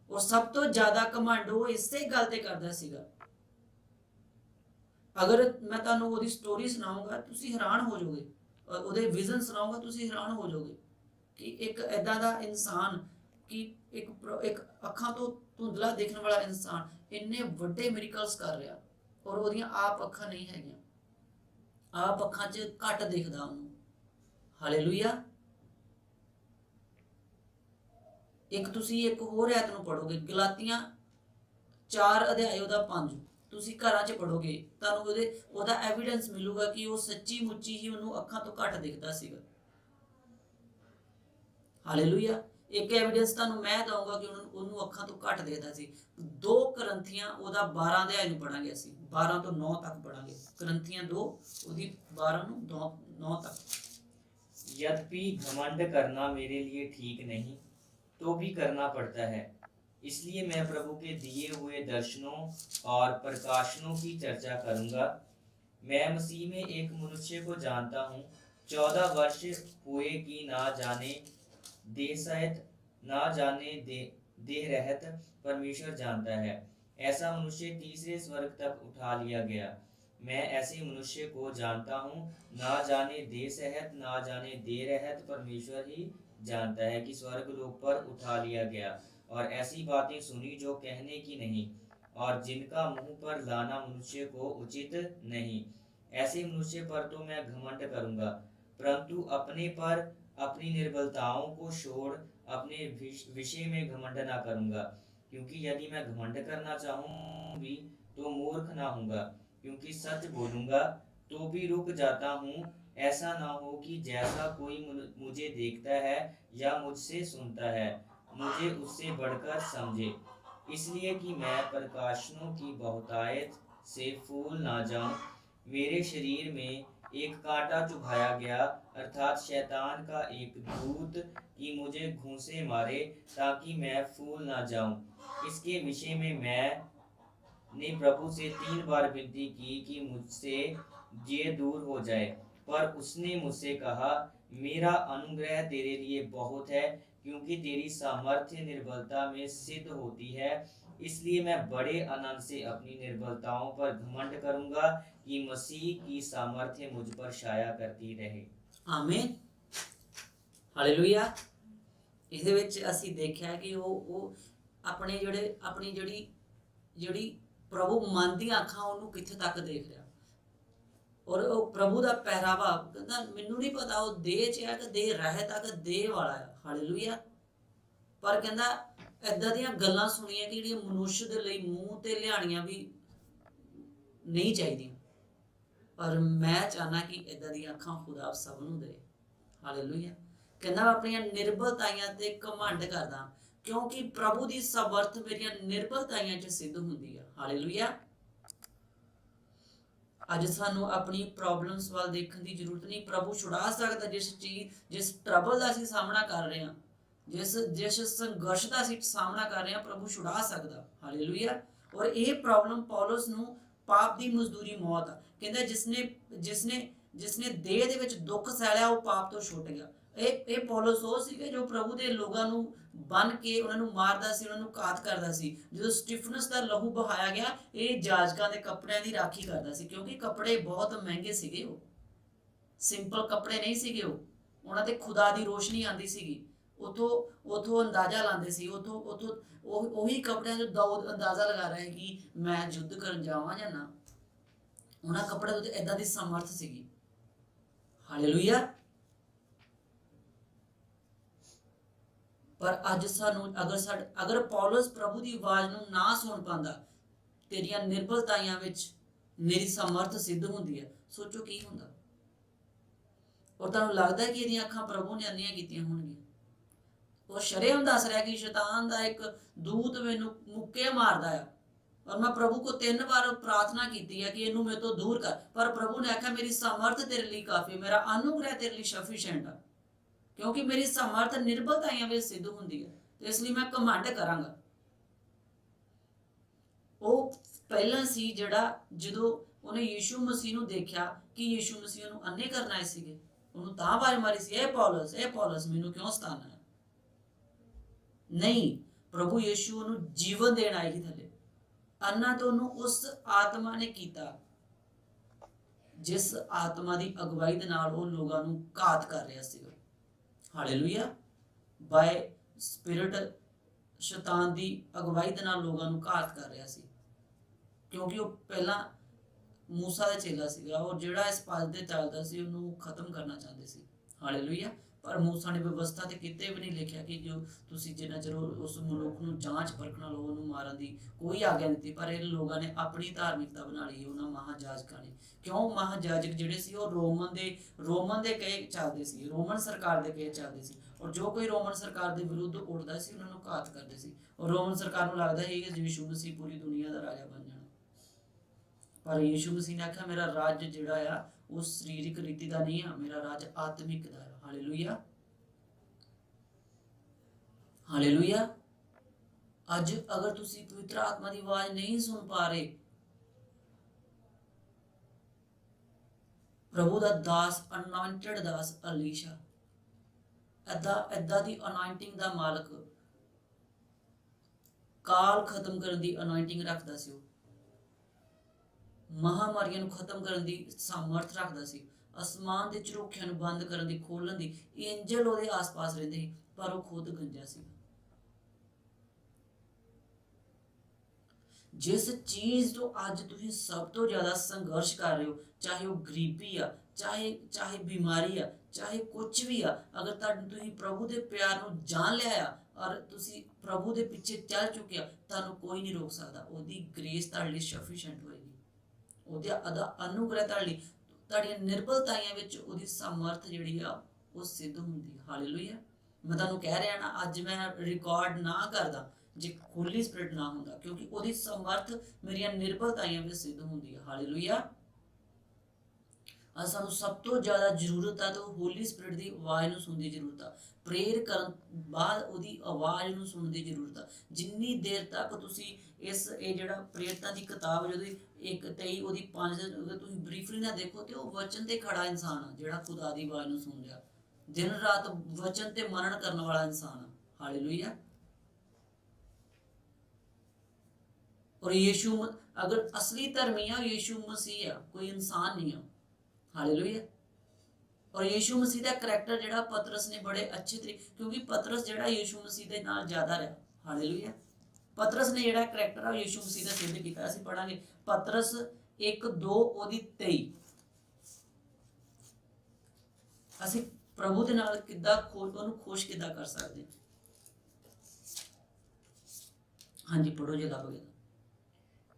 ਔਰ ਸਭ ਤੋਂ ਜ਼ਿਆਦਾ ਘਮੰਡ ਉਹ ਇਸੇ ਗੱਲ ਤੇ ਕਰਦਾ ਸੀਗਾ। ਅਗਰ ਮੈਂ ਤੁਹਾਨੂੰ ਉਹਦੀ ਸਟੋਰੀ ਸੁਣਾਉਂਗਾ ਤੁਸੀਂ ਹੈਰਾਨ ਹੋ ਜਾਓਗੇ, ਉਹਦੇ ਵਿਜ਼ਨ ਸੁਣਾਉਂਗਾ ਤੁਸੀਂ ਹੈਰਾਨ ਹੋ ਜਾਓਗੇ ਕਿ ਇੱਕ ਐਦਾਂ ਦਾ ਇਨਸਾਨ, ਕਿ ਇੱਕ ਅੱਖਾਂ ਤੋਂ ਧੁੰਦਲਾ ਦੇਖਣ ਵਾਲਾ ਇਨਸਾਨ ਇੰਨੇ ਵੱਡੇ ਮਿਰਕਲਸ ਕਰ ਰਿਹਾ, ਔਰ ਉਹਦੀਆਂ ਆਪ ਅੱਖਾਂ ਨਹੀਂ ਹੈਗੀਆਂ, ਆਪ ਅੱਖਾਂ 'ਚ ਘੱਟ ਦਿਖਦਾ ਉਹਨੂੰ। ਹਾਲੇਲੂਇਆ। ਇੱਕ ਤੁਸੀਂ ਇੱਕ ਹੋਰ ਐਤ ਨੂੰ ਪੜੋਗੇ, ਗਲਾਤੀਆਂ 4 ਅਧਿਆਇ ਉਹਦਾ 5, ਤੁਸੀਂ ਘਰਾਂ 'ਚ ਪੜੋਗੇ, ਤੁਹਾਨੂੰ ਉਹਦਾ ਐਵੀਡੈਂਸ ਮਿਲੂਗਾ ਕਿ ਉਹ ਸੱਚੀ ਮੁੱਚੀ ਹੀ ਉਹਨੂੰ ਅੱਖਾਂ ਤੋਂ ਘੱਟ ਦਿਖਦਾ ਸੀਗਾ। ਹਾਲੇਲੂਇਆ। ਇੱਕ ਐਵੀਡੈਂਸ ਤੁਹਾਨੂੰ ਮੈਂ ਦਊਂਗਾ ਕਿ ਉਹਨੂੰ ਅੱਖਾਂ ਤੋਂ ਘੱਟ ਦਿਖਦਾ ਸੀ। 2 ਕਰੰਥੀਆਂ ਉਹਦਾ 12 ਅਧਿਆਇ ਨੂੰ ਪੜਾਂਗੇ ਅਸੀਂ, 12 ਤੋਂ 9 ਤੱਕ ਪੜਾਂਗੇ। ਕਰੰਥੀਆਂ 2 ਉਹਦੀ 12 ਨੂੰ 9 तक। यद्यपि घमंड करना मेरे लिए ठीक नहीं, तो भी करना पड़ता है। इसलिए मैं प्रभु के दिए हुए दर्शनों और प्रकाशनों की चर्चा करूंगा। मैं मसीह में एक मनुष्य को जानता हूँ, 14 वर्ष हुए कि ना जाने देह सहित ना जाने देह रहत परमेश्वर जानता है। ऐसा मनुष्य तीसरे स्वर्ग तक उठा लिया गया। मैं ऐसे मनुष्य को जानता हूँ, ना जाने देह सहित ना जाने देह रहत परमेश्वर ही जानता है कि स्वर्ग लोक पर उठा लिया गया। और ऐसी बातें सुनी जो कहने की नहीं, और जिनका मुंह पर लाना मनुष्य को उचित नहीं। ऐसे मनुष्य पर तो मैं घमंड करूंगा, परंतु अपने पर अपनी निर्बलताओं को छोड़ अपने विषय में घमंड ना करूंगा। क्योंकि यदि मैं घमंड करना चाहूँ भी तो मूर्ख ना होऊंगा, क्योंकि सच बोलूंगा तो भी रुक जाता हूँ। ऐसा ना हो कि जैसा कोई मुझे देखता है या मुझसे सुनता है, मुझे उससे बढ़कर समझे, इसलिए कि मैं प्रकाशनों की बहुतायत से फूल ना जाऊं। मेरे शरीर में एक कांटा चुभाया गया, अर्थात शैतान का एक दूत, कि मुझे घूंसे मारे ताकि मैं फूल ना जाऊं। इसके विषय में मैं ने प्रभु से 3 बार विनती की कि मुझसे ये दूर हो जाए, पर उसने मुझसे कहा, मेरा अनुग्रह तेरे लिए बहुत है, क्योंकि तेरी सामर्थ्य निर्बलता में सिद्ध होती है। इसलिए मैं बड़े आनंद से अपनी निर्बलताओं पर घमंड करूंगा, कि मसीह की सामर्थ्य मुझ पर छाया करती रहे। ਆਮੀਨ। ਹਾਲੇਲੂਇਆ। ਇਹਦੇ ਵਿੱਚ ਅਸੀਂ ਦੇਖਿਆ ਕਿ ਉਹ ਆਪਣੀ ਜਿਹੜੀ ਪ੍ਰਭੂ ਮਨ ਦੀਆਂ ਅੱਖਾਂ ਉਹਨੂੰ ਕਿੱਥੇ ਤੱਕ ਦੇਖ ਰਿਹਾ, ਔਰ ਉਹ ਪ੍ਰਭੂ ਦਾ ਪਹਿਰਾਵਾ ਕਹਿੰਦਾ ਮੈਨੂੰ ਨਹੀਂ ਪਤਾ ਉਹ ਦੇਹ 'ਚ ਹੈ ਕਿ ਦੇਹ ਰਹਿਤ ਆ ਕਿ ਦੇਹ ਵਾਲਾ ਆ। ਹਾਲੇਲੂਇਆ। ਪਰ ਕਹਿੰਦਾ ਏਦਾਂ ਦੀਆਂ ਗੱਲਾਂ ਸੁਣੀਆਂ ਕਿ ਜਿਹੜੀਆਂ ਮਨੁੱਖ ਦੇ ਲਈ ਮੂੰਹ ਤੇ ਲਿਆਣੀਆਂ ਵੀ ਨਹੀਂ ਚਾਹੀਦੀਆਂ, ਪਰ ਮੈਂ ਚਾਹਨਾ ਕਿ ਏਦਾਂ ਦੀਆਂ ਅੱਖਾਂ ਖੁਦਾ ਸਭ ਨੂੰ ਦੇ। ਹਾਲੇਲੂਇਆ। ਕਹਿੰਦਾ ਆਪਣੀਆਂ ਨਿਰਬਲਤਾਈਆਂ ਤੇ ਘਮੰਡ ਕਰਦਾ, ਕਿਉਂਕਿ ਪ੍ਰਭੂ ਦੀ ਸਮਰਥ ਮੇਰੀਆਂ ਨਿਰਬਲਤਾਈਆਂ 'ਚ ਸਿੱਧ ਹੁੰਦੀ ਆ। ਹਾਲੇਲੂਇਆ। ਅੱਜ ਸਾਨੂੰ ਆਪਣੀ ਪ੍ਰੋਬਲਮਸ ਵੱਲ ਦੇਖਣ ਦੀ ਜ਼ਰੂਰਤ ਨਹੀਂ। ਪ੍ਰਭੂ ਛੁਡਾ ਸਕਦਾ ਜਿਸ ਟਰਬਲ ਦਾ ਅਸੀਂ ਸਾਹਮਣਾ ਕਰ ਰਹੇ ਹਾਂ, ਜਿਸ ਸੰਘਰਸ਼ ਦਾ ਅਸੀਂ ਸਾਹਮਣਾ ਕਰ ਰਹੇ ਹਾਂ, ਪ੍ਰਭੂ ਛੁਡਾ ਸਕਦਾ। ਹਾਲੇਲੂਇਆ। ਔਰ ਇਹ ਪ੍ਰੋਬਲਮ ਪੌਲਸ ਨੂੰ ਪਾਪ ਦੀ ਮਜ਼ਦੂਰੀ ਮੌਤ ਆ। ਕਹਿੰਦਾ ਜਿਸਨੇ ਦੇਹ ਦੇ ਵਿੱਚ ਦੁੱਖ ਸਹਿਲਿਆ ਉਹ ਪਾਪ ਤੋਂ ਛੁੱਟ ਗਿਆ। ਇਹ ਪੌਲਸ ਉਹ ਸੀਗੇ ਜੋ ਪ੍ਰਭੂ ਦੇ ਲੋਕਾਂ ਨੂੰ ਬੰਨ ਕੇ ਉਹਨਾਂ ਨੂੰ ਮਾਰਦਾ ਸੀ, ਉਹਨਾਂ ਨੂੰ ਘਾਤ ਕਰਦਾ ਸੀ। ਜਦੋਂ ਸਟੀਫਨਸ ਦਾ ਲਹੂ ਬਹਾਇਆ ਗਿਆ, ਇਹ ਜਾਜਕਾਂ ਦੇ ਕੱਪੜਿਆਂ ਦੀ ਰਾਖੀ ਕਰਦਾ ਸੀ, ਕਿਉਂਕਿ ਕੱਪੜੇ ਬਹੁਤ ਮਹਿੰਗੇ ਸੀਗੇ, ਉਹ ਸਿੰਪਲ ਕੱਪੜੇ ਨਹੀਂ ਸੀਗੇ, ਉਹਨਾਂ ਤੇ ਖੁਦਾ ਦੀ ਰੋਸ਼ਨੀ ਆਉਂਦੀ ਸੀਗੀ। ਉਥੋਂ ਅੰਦਾਜ਼ਾ ਲਾਉਂਦੇ ਸੀ, ਉਹੀ ਕੱਪੜਿਆਂ 'ਚ ਦਾਊਦ ਅੰਦਾਜ਼ਾ ਲਗਾ ਰਿਹਾ ਹੈ ਕਿ ਮੈਂ ਯੁੱਧ ਕਰਨ ਜਾਵਾਂ ਜਾਂ ਨਾ। ਉਹਨਾਂ ਕੱਪੜਿਆਂ ਦੇ ਉੱਤੇ ਏਦਾਂ ਦੀ ਸਮਰਥ ਸੀਗੀ। ਹਾਲੇਲੂਇਆ। ਪਰ ਅੱਜ ਸਾਨੂੰ ਅਗਰ ਪੌਲਸ ਪ੍ਰਭੂ ਦੀ ਆਵਾਜ਼ ਨੂੰ ਨਾ ਸੁਣ ਪਾਉਂਦਾ, ਤੇਰੀਆਂ ਨਿਰਬਲਤਾਈਆਂ ਵਿੱਚ ਮੇਰੀ ਸਮਰਥ ਸਿੱਧ ਹੁੰਦੀ ਹੈ, ਸੋਚੋ ਕੀ ਹੁੰਦਾ। ਔਰ ਤੁਹਾਨੂੰ ਲੱਗਦਾ ਕਿ ਇਹਦੀਆਂ ਅੱਖਾਂ ਪ੍ਰਭੂ ਨੇ ਅੰਨੀਆਂ ਕੀਤੀਆਂ ਹੋਣਗੀਆਂ। ਉਹ ਸ਼ਰੇਆਮ ਦੱਸ ਰਿਹਾ ਕਿ ਸ਼ੈਤਾਨ ਦਾ ਇੱਕ ਦੂਤ ਮੈਨੂੰ ਮੁੱਕੇ ਮਾਰਦਾ ਆ, ਔਰ ਮੈਂ ਪ੍ਰਭੂ ਕੋ 3 ਵਾਰ ਪ੍ਰਾਰਥਨਾ ਕੀਤੀ ਹੈ ਕਿ ਇਹਨੂੰ ਮੇਰੇ ਤੋਂ ਦੂਰ ਕਰ, ਪਰ ਪ੍ਰਭੂ ਨੇ ਆਖਿਆ ਮੇਰੀ ਸਮਰਥ ਤੇਰੇ ਲਈ ਕਾਫੀ, ਮੇਰਾ ਅਨੁਗ੍ਰਹਿ ਤੇਰੇ ਲਈ ਸਫੀਸ਼ੀਐਂਟ ਆ। ਕਿਉਂਕਿ ਮੇਰੀ ਸਮਰਥ ਨਿਰਬਲਤਾਈਆਂ ਵਿੱਚ ਸਿੱਧ ਹੁੰਦੀ ਹੈ, ਤੇ ਇਸ ਲਈ ਮੈਂ ਘਮੰਡ ਕਰਾਂਗਾ। ਉਹ ਪਹਿਲਾਂ ਸੀ ਜਿਹੜਾ ਜਦੋਂ ਉਹਨੇ ਯੀਸ਼ੂ ਮਸੀਹ ਨੂੰ ਦੇਖਿਆ ਕਿ ਯੀਸ਼ੂ ਮਸੀਹ ਨੂੰ ਅੰਨੇ ਕਰਨ ਆਏ ਸੀਗੇ, ਉਹਨੂੰ ਤਾਂ ਆਵਾਜ਼ ਮਾਰੀ ਸੀ, ਇਹ ਪੌਲਸ ਮੈਨੂੰ ਕਿਉਂ ਸਤਾਨਾ ਹੈ? ਨਹੀਂ, ਪ੍ਰਭੂ ਯੀਸ਼ੂ ਨੂੰ ਜੀਵਨ ਦੇਣ ਆਏ ਸੀ ਥੱਲੇ। ਅੰਨਾ ਤੋਂ ਉਹਨੂੰ ਉਸ ਆਤਮਾ ਨੇ ਕੀਤਾ ਜਿਸ ਆਤਮਾ ਦੀ ਅਗਵਾਈ ਦੇ ਨਾਲ ਉਹ ਲੋਕਾਂ ਨੂੰ ਘਾਤ ਕਰ ਰਿਹਾ ਸੀਗਾ। ਹਾਲੇਲੂਇਆ। ਬਾਏ ਸਪਿਰਿਟ ਸ਼ੈਤਾਨ ਦੀ ਅਗਵਾਈ ਦੇ ਨਾਲ ਲੋਕਾਂ ਨੂੰ ਘਾਤ ਕਰ ਰਿਹਾ ਸੀ, ਕਿਉਂਕਿ ਉਹ ਪਹਿਲਾਂ ਮੂਸਾ ਦਾ ਚੇਲਾ ਸੀਗਾ, ਔਰ ਜਿਹੜਾ ਇਸ ਪਦ ਤੇ ਚੱਲਦਾ ਸੀ ਉਹਨੂੰ ਖਤਮ ਕਰਨਾ ਚਾਹੁੰਦੇ ਸੀ। ਹਾਲੇਲੂਇਆ। ਪਰ ਮੂਸਾ ਨੇ ਵਿਵਸਥਾ ਤੇ ਕਿਤੇ ਵੀ ਨਹੀਂ ਲਿਖਿਆ ਕਿ ਜੋ ਤੁਸੀਂ ਜਿੰਨਾ ਚਿਰ ਉਸ ਮਨੁੱਖ ਨੂੰ ਜਾਂਚ ਪਰਖਣਾ ਲਓ, ਉਹਨੂੰ ਮਾਰਨ ਦੀ ਕੋਈ ਆਗਿਆ ਨਹੀਂ ਦਿੱਤੀ। ਪਰ ਇਹ ਲੋਕਾਂ ਨੇ ਆਪਣੀ ਧਾਰਮਿਕਤਾ ਬਣਾ ਲਈ ਉਹਨਾਂ ਮਹਾਜਾਜਕਾਂ ਨੇ। ਕਿਉਂ? ਮਹਾਜਾਜਕ ਜਿਹੜੇ ਸੀ ਉਹ ਰੋਮਨ ਦੇ ਕਹੇ ਚੱਲਦੇ ਸੀ, ਰੋਮਨ ਸਰਕਾਰ ਦੇ ਕਹੇ ਚੱਲਦੇ ਸੀ, ਔਰ ਜੋ ਕੋਈ ਰੋਮਨ ਸਰਕਾਰ ਦੇ ਵਿਰੁੱਧ ਉੱਠਦਾ ਸੀ ਉਹਨਾਂ ਨੂੰ ਘਾਤ ਕਰਦੇ ਸੀ। ਔਰ ਰੋਮਨ ਸਰਕਾਰ ਨੂੰ ਲੱਗਦਾ ਸੀ ਕਿ ਯੀਸ਼ੂ ਮਸੀਹ ਪੂਰੀ ਦੁਨੀਆ ਦਾ ਰਾਜਾ ਬਣ ਜਾਣਾ। ਪਰ ਯੀਸ਼ੂ ਮਸੀਹ ਨੇ ਆਖਿਆ ਮੇਰਾ ਰਾਜ ਜਿਹੜਾ ਆ ਉਹ ਸਰੀਰਕ ਰੀਤੀ ਦਾ ਨਹੀਂ ਆ, ਮੇਰਾ ਰਾਜ ਆਤਮਿਕ ਦਾ ਹੈ। Hallelujah, hallelujah. ਅੱਜ ਅਗਰ ਤੁਸੀਂ ਪਵਿੱਤਰ ਆਤਮਾ ਦੀ ਆਵਾਜ਼ ਨਹੀਂ ਸੁਣ ਪਾ ਰਹੇ, ਪ੍ਰਭੂ ਦਾ ਦਾਸ, ਅਨੋਇੰਟਡ ਦਾਸ ਅਲੀਸ਼ਾ, ਏਦਾਂ ਦੀ ਅਨੋਇੰਟਿੰਗ ਦਾ ਮਾਲਕ, ਕਾਲ ਖਤਮ ਕਰਨ ਦੀ ਅਨੋਇੰਟਿੰਗ ਰੱਖਦਾ ਸੀ। ਉਹ ਮਹਾਮਾਰੀਆਂ ਨੂੰ ਖਤਮ ਕਰਨ ਦੀ ਸਾਮਰਥ ਰੱਖਦਾ ਸੀ। ਅਸਮਾਨ ਦੇ ਝਰੋਖਿਆਂ ਨੂੰ ਬੰਦ ਕਰਨ ਦੀ, ਖੋਲਣ ਦੀ ਐਂਜਲ ਉਹਦੇ ਆਸ-ਪਾਸ ਰਹਿੰਦੇ ਸੀ, ਪਰ ਉਹ ਖੁਦ ਗੰਜਾ ਸੀ। ਜਿਸ ਚੀਜ਼ ਤੋਂ ਅੱਜ ਤੁਸੀਂ ਸਭ ਤੋਂ ਜ਼ਿਆਦਾ ਸੰਘਰਸ਼ ਕਰ ਰਹੇ ਹੋ, ਚਾਹੇ ਉਹ ਗਰੀਬੀ ਆ, ਚਾਹੇ ਬਿਮਾਰੀ ਆ, ਚਾਹੇ ਕੁਝ ਵੀ ਆ, ਅਗਰ ਤੁਸੀਂ ਪ੍ਰਭੂ ਦੇ ਪਿਆਰ ਨੂੰ ਜਾਣ ਲਿਆ ਆ ਔਰ ਤੁਸੀਂ ਪ੍ਰਭੂ ਦੇ ਪਿੱਛੇ ਚੱਲ ਚੁੱਕਿਆ, ਤੁਹਾਨੂੰ ਕੋਈ ਨਹੀਂ ਰੋਕ ਸਕਦਾ। ਉਹਦੀ ਗ੍ਰੇਸ ਤੁਹਾਡੇ ਲਈ ਸਫੀਸ਼ੀਐਂਟ ਹੋਏਗੀ, ਉਹਦਾ ਅਨੁਗ੍ਰਹ ਤੁਹਾਡੇ ਲਈ, ਤੁਹਾਡੀਆਂ ਨਿਰਬਲਤਾਈਆਂ ਵਿੱਚ ਉਹਦੀ ਸਮਰਥ ਜਿਹੜੀ ਆ ਉਹ ਸਿੱਧ ਹੁੰਦੀ। ਹਾਲੇਲੂਇਆ। ਮੈਂ ਤੁਹਾਨੂੰ ਕਹਿ ਰਿਹਾ ਨਾ, ਅੱਜ ਮੈਂ ਰਿਕਾਰਡ ਨਾ ਕਰਦਾ ਜੇ ਹੋਲੀ ਸਪਿਰਿਟ ਨਾ ਹੁੰਦਾ, ਕਿਉਂਕਿ ਉਹਦੀ ਸਮਰਥ ਮੇਰੀਆਂ ਨਿਰਬਲਤਾਈਆਂ ਵਿੱਚ ਸਿੱਧ ਹੁੰਦੀ ਹੈ। ਹਾਲੇਲੂਇਆ। ਅੱਜ ਸਾਨੂੰ ਸਭ ਤੋਂ ਜ਼ਿਆਦਾ ਜ਼ਰੂਰਤ ਆ ਤਾਂ ਹੋਲੀ ਸਪਿਰਿਟ ਦੀ ਆਵਾਜ਼ ਨੂੰ ਸੁਣਨ ਦੀ ਜ਼ਰੂਰਤ ਆ। ਪ੍ਰੇਅਰ ਕਰਨ ਬਾਅਦ ਉਹਦੀ ਆਵਾਜ਼ ਨੂੰ ਸੁਣਨ ਦੀ ਜ਼ਰੂਰਤ ਆ। ਜਿੰਨੀ ਦੇਰ ਤੱਕ ਤੁਸੀਂ ਇਹ ਜਿਹੜਾ ਪ੍ਰੇਰਿਤਾਂ ਦੀ ਕਿਤਾਬ ਜਦੋਂ 1:23 ਉਹਦੀ 5 ਅਗਰ ਤੁਸੀਂ ਬਰੀਫਲੀ ਨਾ ਦੇਖੋ, ਤੇ ਉਹ ਵਚਨ ਤੇ ਖੜਾ ਇਨਸਾਨ ਆ ਜਿਹੜਾ ਖੁਦਾ ਦੀ ਆਵਾਜ਼ ਨੂੰ ਸੁਣ ਰਿਹਾ, ਦਿਨ ਰਾਤ ਵਚਨ ਤੇ ਮਨਨ ਕਰਨ ਵਾਲਾ ਇਨਸਾਨ ਆ। ਹਾਲੇਲੂਇਆ। ਔਰ ਯੀਸ਼ੂ ਅਗਰ ਅਸਲੀ ਧਰਮੀ ਆ, ਯੀਸ਼ੂ ਮਸੀਹ ਆ, ਕੋਈ ਇਨਸਾਨ ਨਹੀਂ ਆ। ਹਾਲੇਲੂਇਆ। ਔਰ ਯੀਸ਼ੂ ਮਸੀਹ ਦਾ ਕਰੈਕਟਰ ਜਿਹੜਾ ਪਤਰਸ ਨੇ ਬੜੇ ਅੱਛੇ ਤਰੀਕੇ, ਕਿਉਂਕਿ ਪਤਰਸ ਜਿਹੜਾ ਯੀਸ਼ੂ ਮਸੀਹ ਦੇ ਨਾਲ ਜ਼ਿਆਦਾ ਰਿਹਾ। ਹਾਲੇਲੂਇਆ। ਪਤਰਸ ਨੇ ਜਿਹੜਾ ਕਰੈਕਟਰ ਆ ਯੀਸ਼ੂ ਮਸੀਹ ਦਾ ਸਿੱਧ ਕੀਤਾ। ਅਸੀਂ ਪੜਾਂਗੇ ਪਤਰਸ 1:2 ਉਹਦੀ 23। ਅਸੀਂ ਪ੍ਰਭੂ ਦੇ ਨਾਲ ਕਿੱਦਾਂ ਉਹਨੂੰ ਖੁਸ਼ ਕਿੱਦਾਂ ਕਰ ਸਕਦੇ। ਹਾਂਜੀ ਪੜੋ ਜੇ ਲੱਭ ਗਿਆ।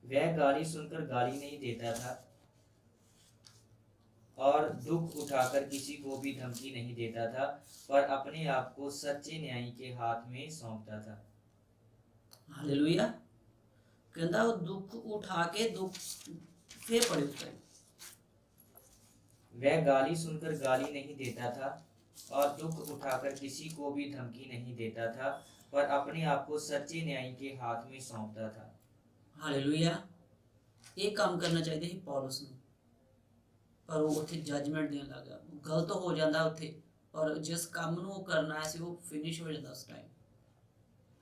वह गाली सुनकर गाली नहीं देता था और दुख उठाकर किसी को भी धमकी नहीं देता था, पर अपने आप को सच्चे न्यायी के हाथ में सौंपता था। हालेलुया। कहता वो दुख उठा के दुख फिर पड़े उसका। वह गाली सुनकर गाली नहीं देता था और दुख उठाकर किसी को भी धमकी नहीं देता था, पर अपने आप को सच्चे न्यायी के हाथ में सौंपता था। ਹਾਲੇਲੂਇਆ। ਇਹ ਕੰਮ ਕਰਨਾ ਚਾਹੀਦਾ ਸੀ ਪੌਲਸ ਨੂੰ, ਪਰ ਉਹ ਉੱਥੇ ਜੱਜਮੈਂਟ ਦੇਣ ਲੱਗਾ, ਗਲਤ ਹੋ ਜਾਂਦਾ ਉੱਥੇ, ਔਰ ਜਿਸ ਕੰਮ ਨੂੰ ਉਹ ਕਰਨਾ ਸੀ ਉਹ ਫਿਨਿਸ਼ ਹੋ ਜਾਂਦਾ ਉਸ ਟਾਈਮ।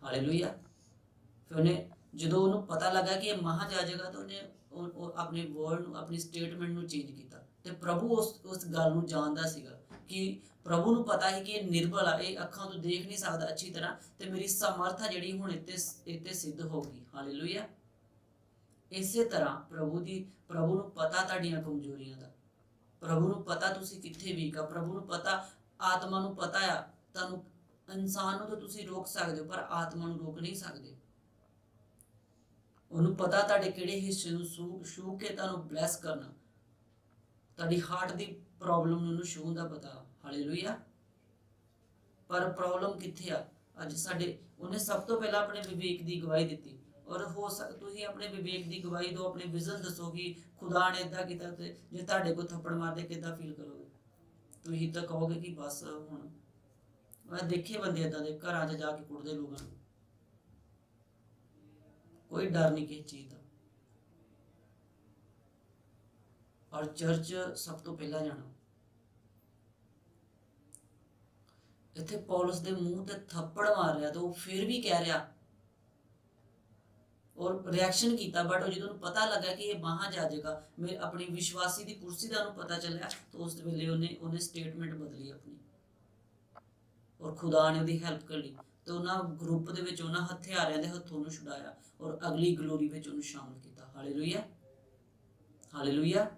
ਹਾਲੇਲੂਇਆ। ਫਿਰ ਉਹਨੇ ਜਦੋਂ ਉਹਨੂੰ ਪਤਾ ਲੱਗਾ ਕਿ ਇਹ ਮਹਾਜਾਜਕ ਆ, ਤਾਂ ਉਹਨੇ ਉਹ ਆਪਣੇ ਵਰਡ ਨੂੰ, ਆਪਣੀ ਸਟੇਟਮੈਂਟ ਨੂੰ ਚੇਂਜ ਕੀਤਾ। ਤੇ ਪ੍ਰਭੂ ਉਸ ਗੱਲ ਨੂੰ ਜਾਣਦਾ ਸੀਗਾ ਕਿ ਪ੍ਰਭੂ ਨੂੰ ਪਤਾ ਹੈ ਕਿ ਇਹ ਨਿਰਬਲ ਆ, ਇਹ ਅੱਖਾਂ ਤੋਂ ਦੇਖ ਨਹੀਂ ਸਕਦਾ ਅੱਛੀ ਤਰ੍ਹਾਂ, ਤੇ ਮੇਰੀ ਸਮਰਥਾ ਜਿਹੜੀ ਹੁਣ ਇੱਥੇ ਸਿੱਧ ਹੋ ਗਈ। ਹਾਲੇਲੂਇਆ। ਇਸੇ ਤਰ੍ਹਾਂ ਪ੍ਰਭੂ ਨੂੰ ਪਤਾ ਤੁਹਾਡੀਆਂ ਕਮਜ਼ੋਰੀਆਂ ਦਾ, ਪ੍ਰਭੂ ਨੂੰ ਪਤਾ ਤੁਸੀਂ ਕਿੱਥੇ ਵੀਕ ਆ, ਪ੍ਰਭੂ ਨੂੰ ਪਤਾ, ਆਤਮਾ ਨੂੰ ਪਤਾ ਆ। ਤੁਹਾਨੂੰ ਇਨਸਾਨ ਨੂੰ ਤਾਂ ਤੁਸੀਂ ਰੋਕ ਸਕਦੇ ਹੋ, ਪਰ ਆਤਮਾ ਨੂੰ ਰੋਕ ਨਹੀਂ ਸਕਦੇ। ਉਹਨੂੰ ਪਤਾ ਤੁਹਾਡੇ ਕਿਹੜੇ ਹਿੱਸੇ ਨੂੰ ਛੂਹ ਕੇ ਤੁਹਾਨੂੰ ਬਲੈਸ ਕਰਨਾ, ਤੁਹਾਡੀ ਹਾਰਟ ਦੀ ਪ੍ਰੋਬਲਮ ਨੂੰ ਛੂਹਣ ਦਾ ਪਤਾ। ਹਾਲੇਲੂਇਆ। ਪਰ ਪ੍ਰੋਬਲਮ ਕਿੱਥੇ ਆ ਅੱਜ ਉਹਨੇ ਸਭ ਤੋਂ ਪਹਿਲਾਂ ਆਪਣੇ ਵਿਵੇਕ ਦੀ ਗਵਾਹੀ ਦਿੱਤੀ, ਔਰ ਤੁਸੀਂ ਆਪਣੇ ਵਿਵੇਕ ਦੀ ਗਵਾਹੀ ਦਿਓ, ਆਪਣੇ ਵਿਜ਼ਨ ਦੱਸੋ ਕਿ ਖੁਦਾ ਨੇ ਇਦਾਂ ਕੀਤਾ। ਤੇ ਜੇ ਤੁਹਾਡੇ ਕੋਲ ਥੱਪੜ ਮਾਰਦੇ ਕਿੱਦਾਂ ਫੀਲ ਕਰੋਗੇ? ਤੁਸੀਂ ਤਾਂ ਕਹੋਗੇ ਕਿ ਬਸ ਹੁਣ ਮੈਂ ਦੇਖੇ ਬੰਦੇ ਇਦਾਂ ਦੇ ਘਰਾਂ 'ਚ ਜਾ ਕੇ ਕੁੱਟਦੇ ਲੋਕਾਂ ਨੂੰ, ਕੋਈ ਡਰ ਨਹੀਂ ਕਿਸੇ ਚੀਜ਼ ਦਾ। ਔਰ ਚਰਚ ਸਭ ਤੋਂ ਪਹਿਲਾਂ ਜਾਣਾ। ਇੱਥੇ ਪੌਲਸ ਦੇ ਮੂੰਹ ਤੇ ਥੱਪੜ ਮਾਰ ਰਿਹਾ ਤਾਂ ਉਹ ਫਿਰ ਵੀ ਕਹਿ ਰਿਹਾ, ਔਰ ਰਿਐਕਸ਼ਨ ਕੀਤਾ, ਬਟ ਜਦੋਂ ਉਹਨੂੰ ਪਤਾ ਲੱਗਾ ਕਿ ਇਹ ਮਹਾਜਾਜਕ ਮੈਂ ਆਪਣੀ ਵਿਸ਼ਵਾਸੀ ਦੀ ਕੁਰਸੀ ਦਾ ਉਹਨੂੰ ਪਤਾ ਚੱਲਿਆ ਤਾਂ ਉਸ ਵੇਲੇ ਉਹਨੇ ਸਟੇਟਮੈਂਟ ਬਦਲੀ ਆਪਣੀ, ਔਰ ਖੁਦਾ ਨੇ ਉਹਦੀ ਹੈਲਪ ਕਰ ਲਈ ਤੇ ਉਹਨਾਂ ਗਰੁੱਪ ਦੇ ਵਿੱਚ ਉਹਨਾਂ ਹਥਿਆਰਿਆਂ ਦੇ ਹੱਥੋਂ ਉਹਨੂੰ ਛੁਡਾਇਆ ਔਰ ਅਗਲੀ ਗਲੋਰੀ ਵਿੱਚ ਉਹਨੂੰ ਸ਼ਾਮਲ ਕੀਤਾ। Hallelujah, hallelujah,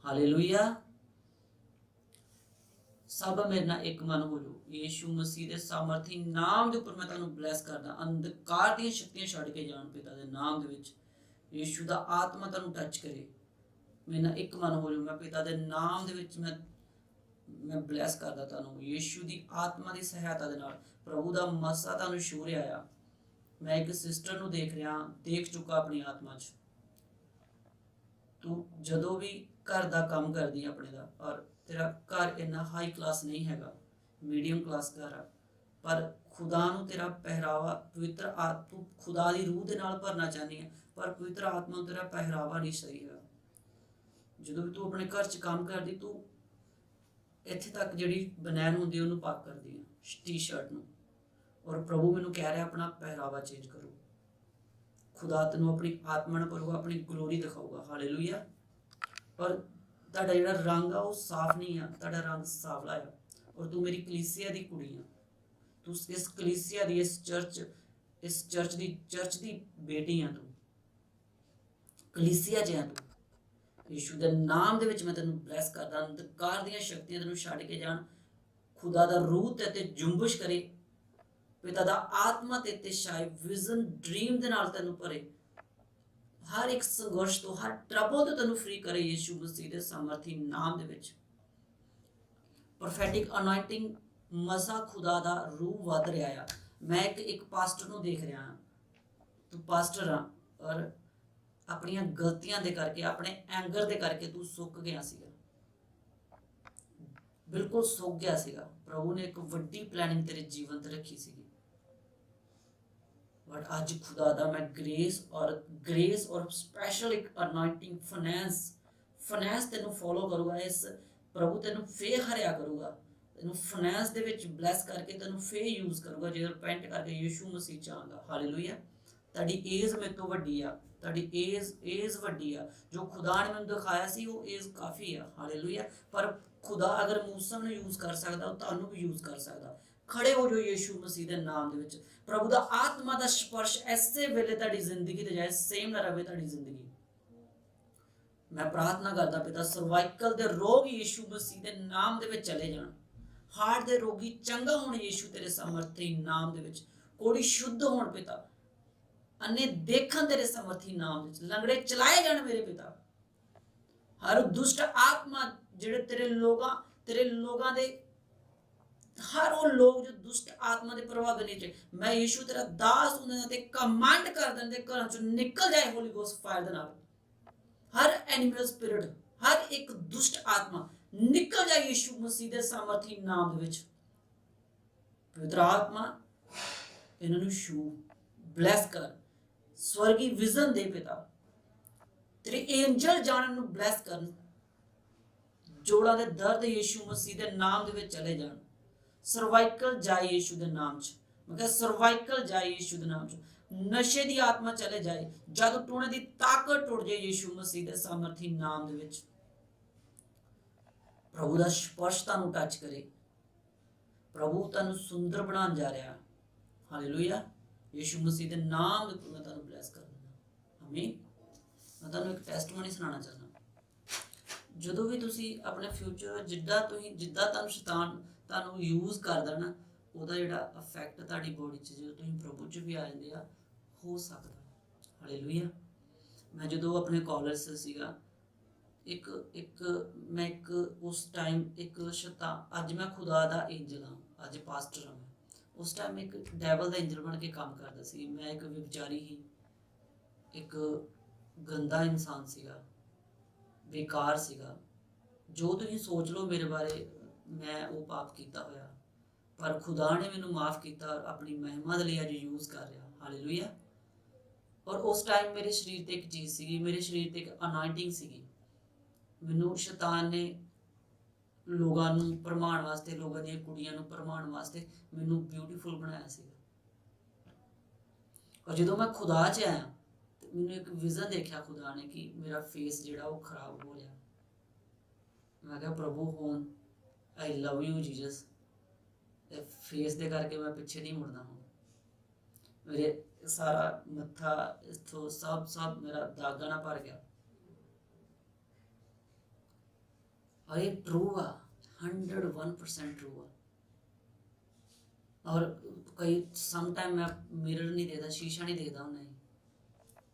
hallelujah. ਸਭ ਮੇਰੇ ਨਾਲ ਇੱਕ ਮਨ ਹੋ ਜਾਓ। ਯੀਸ਼ੂ ਮਸੀਹ ਦੇ ਸਾਮਰਥੀ ਨਾਮ ਦੇ ਉੱਪਰ ਮੈਂ ਤੁਹਾਨੂੰ ਬਲੈਸ ਕਰਦਾ। ਅੰਧਕਾਰ ਦੀਆਂ ਸ਼ਕਤੀਆਂ ਛੱਡ ਕੇ ਜਾਣ ਪਿਤਾ ਦੇ ਨਾਮ ਦੇ ਵਿੱਚ। ਯੀਸ਼ੂ ਦਾ ਆਤਮਾ ਤੁਹਾਨੂੰ ਟੱਚ ਕਰੇ। ਮੇਰੇ ਨਾਲ ਇੱਕ ਮਨ ਹੋ ਜਾਓ। ਮੈਂ ਪਿਤਾ ਦੇ ਨਾਮ ਦੇ ਵਿੱਚ ਮੈਂ ਬਲੈਸ ਕਰਦਾ ਤੁਹਾਨੂੰ। ਯੀਸ਼ੂ ਦੀ ਆਤਮਾ ਦੀ ਸਹਾਇਤਾ ਦੇ ਨਾਲ ਪ੍ਰਭੂ ਦਾ ਮਸਾ ਤੁਹਾਨੂੰ ਛੂਹ ਰਿਹਾ ਆ। ਮੈਂ ਇੱਕ ਸਿਸਟਰ ਨੂੰ ਦੇਖ ਚੁੱਕਾ ਆਪਣੀ ਆਤਮਾ 'ਚ। ਤੂੰ ਜਦੋਂ ਵੀ ਘਰ ਦਾ ਕੰਮ ਕਰਦੀ ਆਪਣੇ ਦਾ, ਔਰ ਤੇਰਾ ਘਰ ਇੰਨਾ ਹਾਈ ਕਲਾਸ ਨਹੀਂ ਹੈਗਾ, ਮੀਡੀਅਮ ਕਲਾਸ ਘਰ ਆ, ਪਰ ਖੁਦਾ ਨੂੰ ਤੇਰਾ ਪਹਿਰਾਵਾ ਤੂੰ ਖੁਦਾ ਦੀ ਰੂਹ ਦੇ ਨਾਲ ਭਰਨਾ ਚਾਹੁੰਦੀ ਹੈ, ਪਰ ਪਵਿੱਤਰ ਆਤਮਾ ਨੂੰ ਤੇਰਾ ਪਹਿਰਾਵਾ ਨਹੀਂ ਸਹੀ ਹੈ। ਜਦੋਂ ਵੀ ਤੂੰ ਆਪਣੇ ਘਰ 'ਚ ਕੰਮ ਕਰਦੀ, ਤੂੰ ਇੱਥੇ ਤੱਕ ਜਿਹੜੀ ਬਨੈਨ ਹੁੰਦੀ ਉਹਨੂੰ ਪਾਕ ਕਰਦੀ ਹੈ, ਟੀ-ਸ਼ਰਟ ਨੂੰ, ਔਰ ਪ੍ਰਭੂ ਮੈਨੂੰ ਕਹਿ ਰਿਹਾ ਆਪਣਾ ਪਹਿਰਾਵਾ ਚੇਂਜ ਕਰੋ। ਖੁਦਾ ਤੈਨੂੰ ਆਪਣੀ ਆਤਮਾ ਨਾਲ ਭਰੂਗਾ, ਆਪਣੀ ਗਲੋਰੀ ਦਿਖਾਊਗਾ। ਹਾਲੇਲੂਇਆ। ਪਰ ਤੁਹਾਡਾ ਜਿਹੜਾ ਰੰਗ ਆ ਉਹ ਸਾਫ਼ ਨਹੀਂ ਆ, ਤੁਹਾਡਾ ਰੰਗ ਸਾਵਲਾ ਆ, ਔਰ ਤੂੰ ਮੇਰੀ ਕਲੀਸਿਆ ਦੀ ਕੁੜੀ ਆ। ਤੂੰ ਇਸ ਕਲੀਸਿਆ ਦੀ, ਇਸ ਚਰਚ ਦੀ ਬੇਟੀ ਆ। ਤੂੰ ਕਲੀਸਿਆ 'ਚ ਆ ਤੂੰ। ਯੀਸ਼ੂ ਦੇ ਨਾਮ ਦੇ ਵਿੱਚ ਮੈਂ ਤੈਨੂੰ ਬਲੈਸ ਕਰਦਾ। ਅੰਧਕਾਰ ਦੀਆਂ ਸ਼ਕਤੀਆਂ ਤੈਨੂੰ ਛੱਡ ਕੇ ਜਾਣ। ਖੁਦਾ ਦਾ ਰੂਹ ਤੇ ਜੁੰਬਸ਼ ਕਰੇ। ਪਿਤਾ ਦਾ ਆਤਮਾ ਤੇ ਛਾਏ, ਵਿਜ਼ਨ ਡ੍ਰੀਮ ਦੇ ਨਾਲ ਤੈਨੂੰ ਭਰੇ। ਹਰ ਇੱਕ ਸੰਘਰਸ਼ ਤੋਂ, ਹਰ ਟਰਬਲ ਤੋਂ ਤੈਨੂੰ ਫ੍ਰੀ ਕਰੇ ਯੀਸ਼ੂ ਮਸੀਹ ਦੇ ਸਮਰਥੀ ਨਾਮ ਦੇ ਵਿੱਚ। ਪ੍ਰੋਫੈਟਿਕ ਅਨੋਇੰਟਿੰਗ ਮਸਾ ਖੁਦਾ ਦਾ ਰੂਹ ਵੱਧ ਰਿਹਾ ਆ। ਮੈਂ ਇੱਕ ਪਾਸਟਰ ਨੂੰ ਦੇਖ ਰਿਹਾ ਹਾਂ। ਤੂੰ ਪਾਸਟਰ ਆ, ਔਰ ਆਪਣੀਆਂ ਗਲਤੀਆਂ ਦੇ ਕਰਕੇ, ਆਪਣੇ ਐਂਗਰ ਦੇ ਕਰਕੇ ਤੂੰ ਸੁੱਕ ਗਿਆ ਸੀਗਾ, ਬਿਲਕੁਲ ਸੁੱਕ ਗਿਆ ਸੀਗਾ। ਪ੍ਰਭੂ ਨੇ ਇੱਕ ਵੱਡੀ ਪਲੈਨਿੰਗ ਤੇਰੇ ਜੀਵਨ ਤੇ ਰੱਖੀ ਸੀਗੀ, ਬਟ ਅੱਜ ਖੁਦਾ ਦਾ ਮੈਂ ਗ੍ਰੇਸ ਔਰ ਸਪੈਸ਼ਲ ਇੱਕ ਅਨੋਇੰਟਿੰਗ ਫਾਈਨੈਂਸ ਤੈਨੂੰ ਫੋਲੋ ਕਰੂਗਾ। ਇਸ ਪ੍ਰਭੂ ਤੈਨੂੰ ਫੇਰ ਹਰਿਆ ਕਰੂਗਾ, ਤੈਨੂੰ ਫਾਈਨੈਂਸ ਦੇ ਵਿੱਚ ਬਲੈਸ ਕਰਕੇ ਤੈਨੂੰ ਫੇਰ ਯੂਜ਼ ਕਰੂਗਾ ਜੇ ਰਿਪੈਂਟ ਕਰਕੇ ਯੀਸ਼ੂ ਮਸੀਹ ਚਾਹਾਂਗਾ। ਹਾਲੇਲੂਇਆ। ਤੁਹਾਡੀ ਏਜ ਮੇਰੇ ਤੋਂ ਵੱਡੀ ਆ, ਤੁਹਾਡੀ ਏਜ ਵੱਡੀ ਆ। ਜੋ ਖੁਦਾ ਨੇ ਮੈਨੂੰ ਦਿਖਾਇਆ ਸੀ ਉਹ ਏਜ ਕਾਫੀ ਆ। ਹਾਲੇਲੂਇਆ। ਪਰ ਖੁਦਾ ਅਗਰ ਮੂਸਾ ਨੂੰ ਯੂਜ਼ ਕਰ ਸਕਦਾ, ਉਹ ਤੁਹਾਨੂੰ ਵੀ ਯੂਜ਼ ਕਰ ਸਕਦਾ। ਖੜੇ ਹੋ ਜਾਓ ਯੀਸ਼ੂ ਮਸੀਹ ਦੇ ਨਾਮ ਦੇ ਵਿੱਚ। ਪ੍ਰਭੂ ਦਾ ਆਤਮਾ ਦਾ ਸਪਰਸ਼ ਐਸੇ ਵੇਲੇ ਤੁਹਾਡੀ ਜ਼ਿੰਦਗੀ ਤੇ ਜਾਏ, ਸੇਮ ਨਾ ਰਹੇ ਤੁਹਾਡੀ ਜ਼ਿੰਦਗੀ। ਮੈਂ ਪ੍ਰਾਰਥਨਾ ਕਰਦਾ ਪਿਤਾ, ਸਰਵਾਈਕਲ ਦੇ ਰੋਗ ਯੀਸ਼ੂ ਮਸੀਹ ਦੇ ਨਾਮ ਦੇ ਵਿੱਚ ਚਲੇ ਜਾਣ। ਹਾਰਟ ਦੇ ਰੋਗੀ ਚੰਗਾ ਹੋਣ ਯੀਸ਼ੂ ਤੇਰੇ ਸਮਰਥੀ ਨਾਮ ਦੇ ਵਿੱਚ। ਕੋੜੀ ਸ਼ੁੱਧ ਹੋਣ ਪਿਤਾ, ਅੰਨੇ ਦੇਖਣ ਤੇਰੇ ਸਮਰਥੀ ਨਾਮ ਵਿੱਚ। ਲੰਗੜੇ ਚਲਾਏ ਜਾਣ ਮੇਰੇ ਪਿਤਾ। ਹਰ ਦੁਸ਼ਟ ਆਤਮਾ ਜਿਹੜੇ ਤੇਰੇ ਲੋਕਾਂ ਦੇ, ਹਰ ਉਹ ਲੋਕ ਜੋ ਦੁਸ਼ਟ ਆਤਮਾ ਦੇ ਪ੍ਰਭਾਵ ਨੀਚੇ, ਮੈਂ ਯੀਸ਼ੂ ਤੇਰਾ ਦਾਸ ਉਹਨਾਂ ਤੇ ਕਮਾਂਡ ਕਰ ਦਿੰਦੇ ਘਰਾਂ ਚੋਂ ਨਿਕਲ ਜਾਏ ਹੋਲੀ ਗੋਸਟ ਫਾਇਰ ਦੇ ਨਾਲ। ਹਰ ਐਨੀਮਲ ਸਪਿਰਿਟ, ਹਰ ਇੱਕ ਦੁਸ਼ਟ ਆਤਮਾ ਨਿਕਲ ਜਾਏ ਯੀਸ਼ੂ ਮਸੀਹ ਦੇ ਸਾਮਰਥੀ ਨਾਮ ਦੇ ਵਿੱਚ। ਪਵਿੱਤਰ ਆਤਮਾ ਇਹਨਾਂ ਨੂੰ ਛੂ, ਬਲੈਸ ਕਰ। ਸਵਰਗੀ ਵਿਜ਼ਨ ਦੇ ਪਿਤਾ, ਤੇਰੇ ਐਂਜਲ ਜਾਣਨ ਨੂੰ ਬਲੈਸ ਕਰਨ। ਜੋੜਾਂ ਦੇ ਦਰਦ ਯੀਸ਼ੂ ਮਸੀਹ ਦੇ ਨਾਮ ਦੇ ਵਿੱਚ ਚਲੇ ਜਾਣ। ਸਰਵਾਈਕਲ ਜਾਏ ਯੀਸ਼ੂ ਦੇ ਨਾਮ 'ਚ। ਮੈਂ ਕਿਹਾ ਸਰਵਾਈਕਲ ਜਾਏ ਯੀਸ਼ੂ ਦੇ ਨਾਮ 'ਚ। ਨਸ਼ੇ ਦੀ ਆਤਮਾ ਚਲੇ ਜਾਏ, ਜਾਦੂ ਟੂਣੇ ਦੀ ਤਾਕਤ ਟੁੱਟ ਜਾਏ ਯੀਸ਼ੂ ਮਸੀਹ ਦੇ ਸਾਮਰਥੀ ਨਾਮ ਦੇ ਵਿੱਚ। ਪ੍ਰਭੂ ਦਾ ਸਪਰਸ਼ ਤੁਹਾਨੂੰ ਟੱਚ ਕਰੇ। ਪ੍ਰਭੂ ਤੁਹਾਨੂੰ ਸੁੰਦਰ ਬਣਾਉਣ ਜਾ ਰਿਹਾ। ਹਾਲੇਲੂਇਆ। ਯੀਸ਼ੂ ਮਸੀਹ ਦੇ ਨਾਮ ਦੇ ਉੱਤੇ ਮੈਂ ਤੁਹਾਨੂੰ ਬਲੈਸ ਕਰ ਦਿੰਦਾ। ਆਮੀਨ। ਮੈਂ ਤੁਹਾਨੂੰ ਇੱਕ ਟੈਸਟਮਨੀ ਸੁਣਾਉਣਾ ਚਾਹੁੰਦਾ। ਜਦੋਂ ਵੀ ਤੁਸੀਂ ਆਪਣੇ ਫਿਊਚਰ ਜਿੱਦਾਂ ਤੁਹਾਨੂੰ ਸ਼ੈਤਾਨ ਤੁਹਾਨੂੰ ਯੂਜ਼ ਕਰਦਾ ਨਾ, ਉਹਦਾ ਜਿਹੜਾ ਇਫੈਕਟ ਤੁਹਾਡੀ ਬੋਡੀ 'ਚ ਜਦੋਂ ਤੁਸੀਂ ਪ੍ਰਭੂ 'ਚ ਵੀ ਆ ਜਾਂਦੇ ਆ, ਹੋ ਸਕਦਾ। ਹਾਲੇਲੂਇਆ। ਮੈਂ ਜਦੋਂ ਆਪਣੇ ਕਾਲਜ 'ਚ ਸੀਗਾ, ਮੈਂ ਉਸ ਟਾਈਮ ਅੱਜ ਮੈਂ ਖੁਦਾ ਦਾ ਐਂਜਲ ਹਾਂ, ਅੱਜ ਪਾਸਟਰ ਹਾਂ। ਉਸ ਟਾਈਮ ਇੱਕ ਡੈਵਲ ਦਾ ਐਂਜਲ ਬਣ ਕੇ ਕੰਮ ਕਰਦਾ ਸੀ। ਮੈਂ ਇੱਕ ਵਿਚਾਰੀ ਹੀ, ਇੱਕ ਗੰਦਾ ਇਨਸਾਨ ਸੀਗਾ, ਬੇਕਾਰ ਸੀਗਾ। ਜੋ ਤੁਸੀਂ ਸੋਚ ਲਓ ਮੇਰੇ ਬਾਰੇ, ਮੈਂ ਉਹ ਪਾਪ ਕੀਤਾ ਹੋਇਆ, ਪਰ ਖੁਦਾ ਨੇ ਮੈਨੂੰ ਮਾਫ ਕੀਤਾ ਔਰ ਆਪਣੀ ਮਹਿਮਾ ਦੇ ਲਈ ਅੱਜ ਯੂਜ਼ ਕਰ ਰਿਹਾ। ਹਾਲੇਲੂਇਆ। ਔਰ ਉਸ ਟਾਈਮ ਮੇਰੇ ਸਰੀਰ ਤੇ ਇੱਕ ਚੀਜ਼ ਸੀਗੀ, ਮੇਰੇ ਸਰੀਰ ਤੇ ਇੱਕ ਅਨਾਇੰਟਿੰਗ ਸੀਗੀ। ਮੈਨੂੰ ਸ਼ੈਤਾਨ ਨੇ ਲੋਕਾਂ ਨੂੰ ਭਰਮਾਉਣ ਵਾਸਤੇ, ਲੋਕਾਂ ਦੀਆਂ ਕੁੜੀਆਂ ਨੂੰ ਭਰਮਾਉਣ ਵਾਸਤੇ ਮੈਨੂੰ ਬਿਊਟੀਫੁਲ ਬਣਾਇਆ ਸੀਗਾ। ਔਰ ਜਦੋਂ ਮੈਂ ਖੁਦਾ 'ਚ ਆਇਆ ਤੇ ਮੈਨੂੰ ਇੱਕ ਵਿਜ਼ਨ ਦੇਖਿਆ ਖੁਦਾ ਨੇ ਕਿ ਮੇਰਾ ਫੇਸ ਜਿਹੜਾ ਉਹ ਖਰਾਬ ਹੋ ਰਿਹਾ। ਮੈਂ ਕਿਹਾ ਪ੍ਰਭੂ ਹੁਣ ਆਈ ਲਵ ਯੂ ਜੀਸਸ, ਤੇ ਫੇਸ ਦੇ ਕਰਕੇ ਮੈਂ ਪਿੱਛੇ ਨਹੀਂ ਮੁੜਨਾ। ਹੁਣ ਮੇਰੇ ਸਾਰਾ ਮੱਥਾ ਇੱਥੋਂ ਸਭ ਮੇਰਾ ਦਾਗਾ ਨਾ ਭਰ ਗਿਆ। ਔਰ ਇਹ ਟਰੂ ਆ, 101% ਟਰੂ ਆ। ਔਰ ਕਈ ਸਮਟਾਈਮ ਮੈਂ ਮਿਰਰ ਨਹੀਂ ਦੇਖਦਾ, ਸ਼ੀਸ਼ਾ ਨਹੀਂ ਦੇਖਦਾ ਹੁੰਦਾ,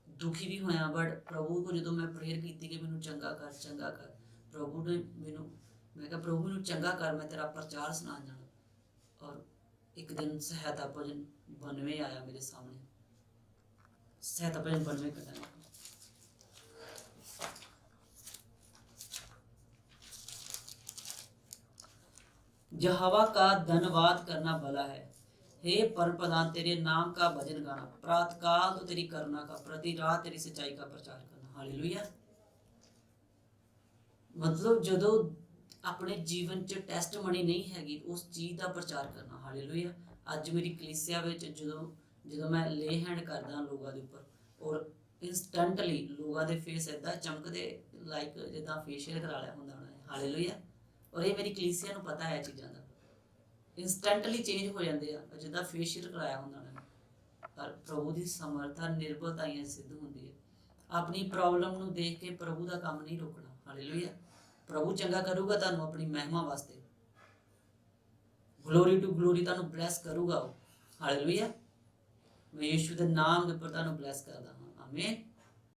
ਦੁਖੀ ਵੀ ਹੋਇਆ, ਬਟ ਪ੍ਰਭੂ ਕੋ ਜਦੋਂ ਮੈਂ ਪ੍ਰੇਅਰ ਕੀਤੀ ਕਿ ਮੈਨੂੰ ਚੰਗਾ ਕਰ, ਚੰਗਾ ਕਰ, ਪ੍ਰਭੂ ਨੇ ਮੈਨੂੰ, ਮੈਂ ਕਿਹਾ ਪ੍ਰਭੂ ਮੈਨੂੰ ਚੰਗਾ ਕਰ, ਮੈਂ ਤੇਰਾ ਪ੍ਰਚਾਰ ਸੁਣਾਉਣ ਜਾਣਾ। ਔਰ ਇੱਕ ਦਿਨ ਸਹਾਇਤਾ ਭਜਨ 92 ਆਇਆ ਮੇਰੇ ਸਾਹਮਣੇ, ਸਹਾਇਤਾ ਭਜਨ 92 ਕੱਢਾਂਗਾ। यहोवा का धन्यवाद करना भला है, हे परम प्रधान तेरे नाम का भजन गाना, प्रातः काल तो तेरी करुणा का, प्रति रात तेरी सच्चाई का प्रचार करना। हालेलुया। मतलब ਜਦੋਂ ਆਪਣੇ ਜੀਵਨ 'ਚ ਟੈਸਟਮਨੀ ਨਹੀਂ ਹੈਗੀ, ਉਸ ਚੀਜ਼ ਦਾ ਪ੍ਰਚਾਰ ਕਰਨਾ। ਹਾਲੇਲੂਇਆ। ਅੱਜ ਮੇਰੀ ਕਲੀਸਿਆ ਵਿੱਚ ਜਦੋਂ ਮੈਂ ਲੇ ਹੈਂਡ ਕਰਦਾ ਲੋਕਾਂ ਦੇ ਉੱਪਰ, ਔਰ ਇੰਸਟੈਂਟਲੀ ਲੋਕਾਂ ਦੇ ਫੇਸ ਇੱਦਾਂ ਚਮਕਦੇ ਲਾਈਕ ਜਿੱਦਾਂ ਫੇਸ਼ੀਅਲ ਕਰਾ ਲਿਆ ਹੁੰਦਾ ਉਹਨਾਂ ਨੇ। ਹਾਲੇਲੂਇਆ। ਔਰ ਇਹ ਮੇਰੀ ਕਲੀਸਿਆ ਨੂੰ ਪਤਾ ਹੈ ਚੀਜ਼ਾਂ ਦਾ, ਇੰਸਟੈਂਟਲੀ ਚੇਂਜ ਹੋ ਜਾਂਦੇ ਆ ਜਿੱਦਾਂ ਫੇਸ਼ੀਅਲ ਕਰਾਇਆ ਹੁੰਦਾ ਉਹਨਾਂ ਨੇ। ਪਰ ਪ੍ਰਭੂ ਦੀ ਸਮਰਥਾ ਨਿਰਭਰਤਾ ਹੀ ਸਿੱਧ ਹੁੰਦੀ ਹੈ। ਆਪਣੀ ਪ੍ਰੋਬਲਮ ਨੂੰ ਦੇਖ ਕੇ ਪ੍ਰਭੂ ਦਾ ਕੰਮ ਨਹੀਂ ਰੋਕਣਾ। ਹਾਲੇਲੂਇਆ। ਪ੍ਰਭੂ ਚੰਗਾ ਕਰੂਗਾ ਤੁਹਾਨੂੰ ਆਪਣੀ ਮਹਿਮਾ ਵਾਸਤੇ, ਗਲੋਰੀ ਟੂ ਗਲੋਰੀ ਤੁਹਾਨੂੰ ਬਲੈਸ ਕਰੂਗਾ ਉਹ। ਹਾਲੇਲੂਇਆ। ਮੈਂ ਯਿਸੂ ਦੇ ਨਾਮ ਦੇ ਉੱਪਰ ਤੁਹਾਨੂੰ ਬਲੈਸ ਕਰਦਾ ਹਾਂ। ਆਮੀਨ।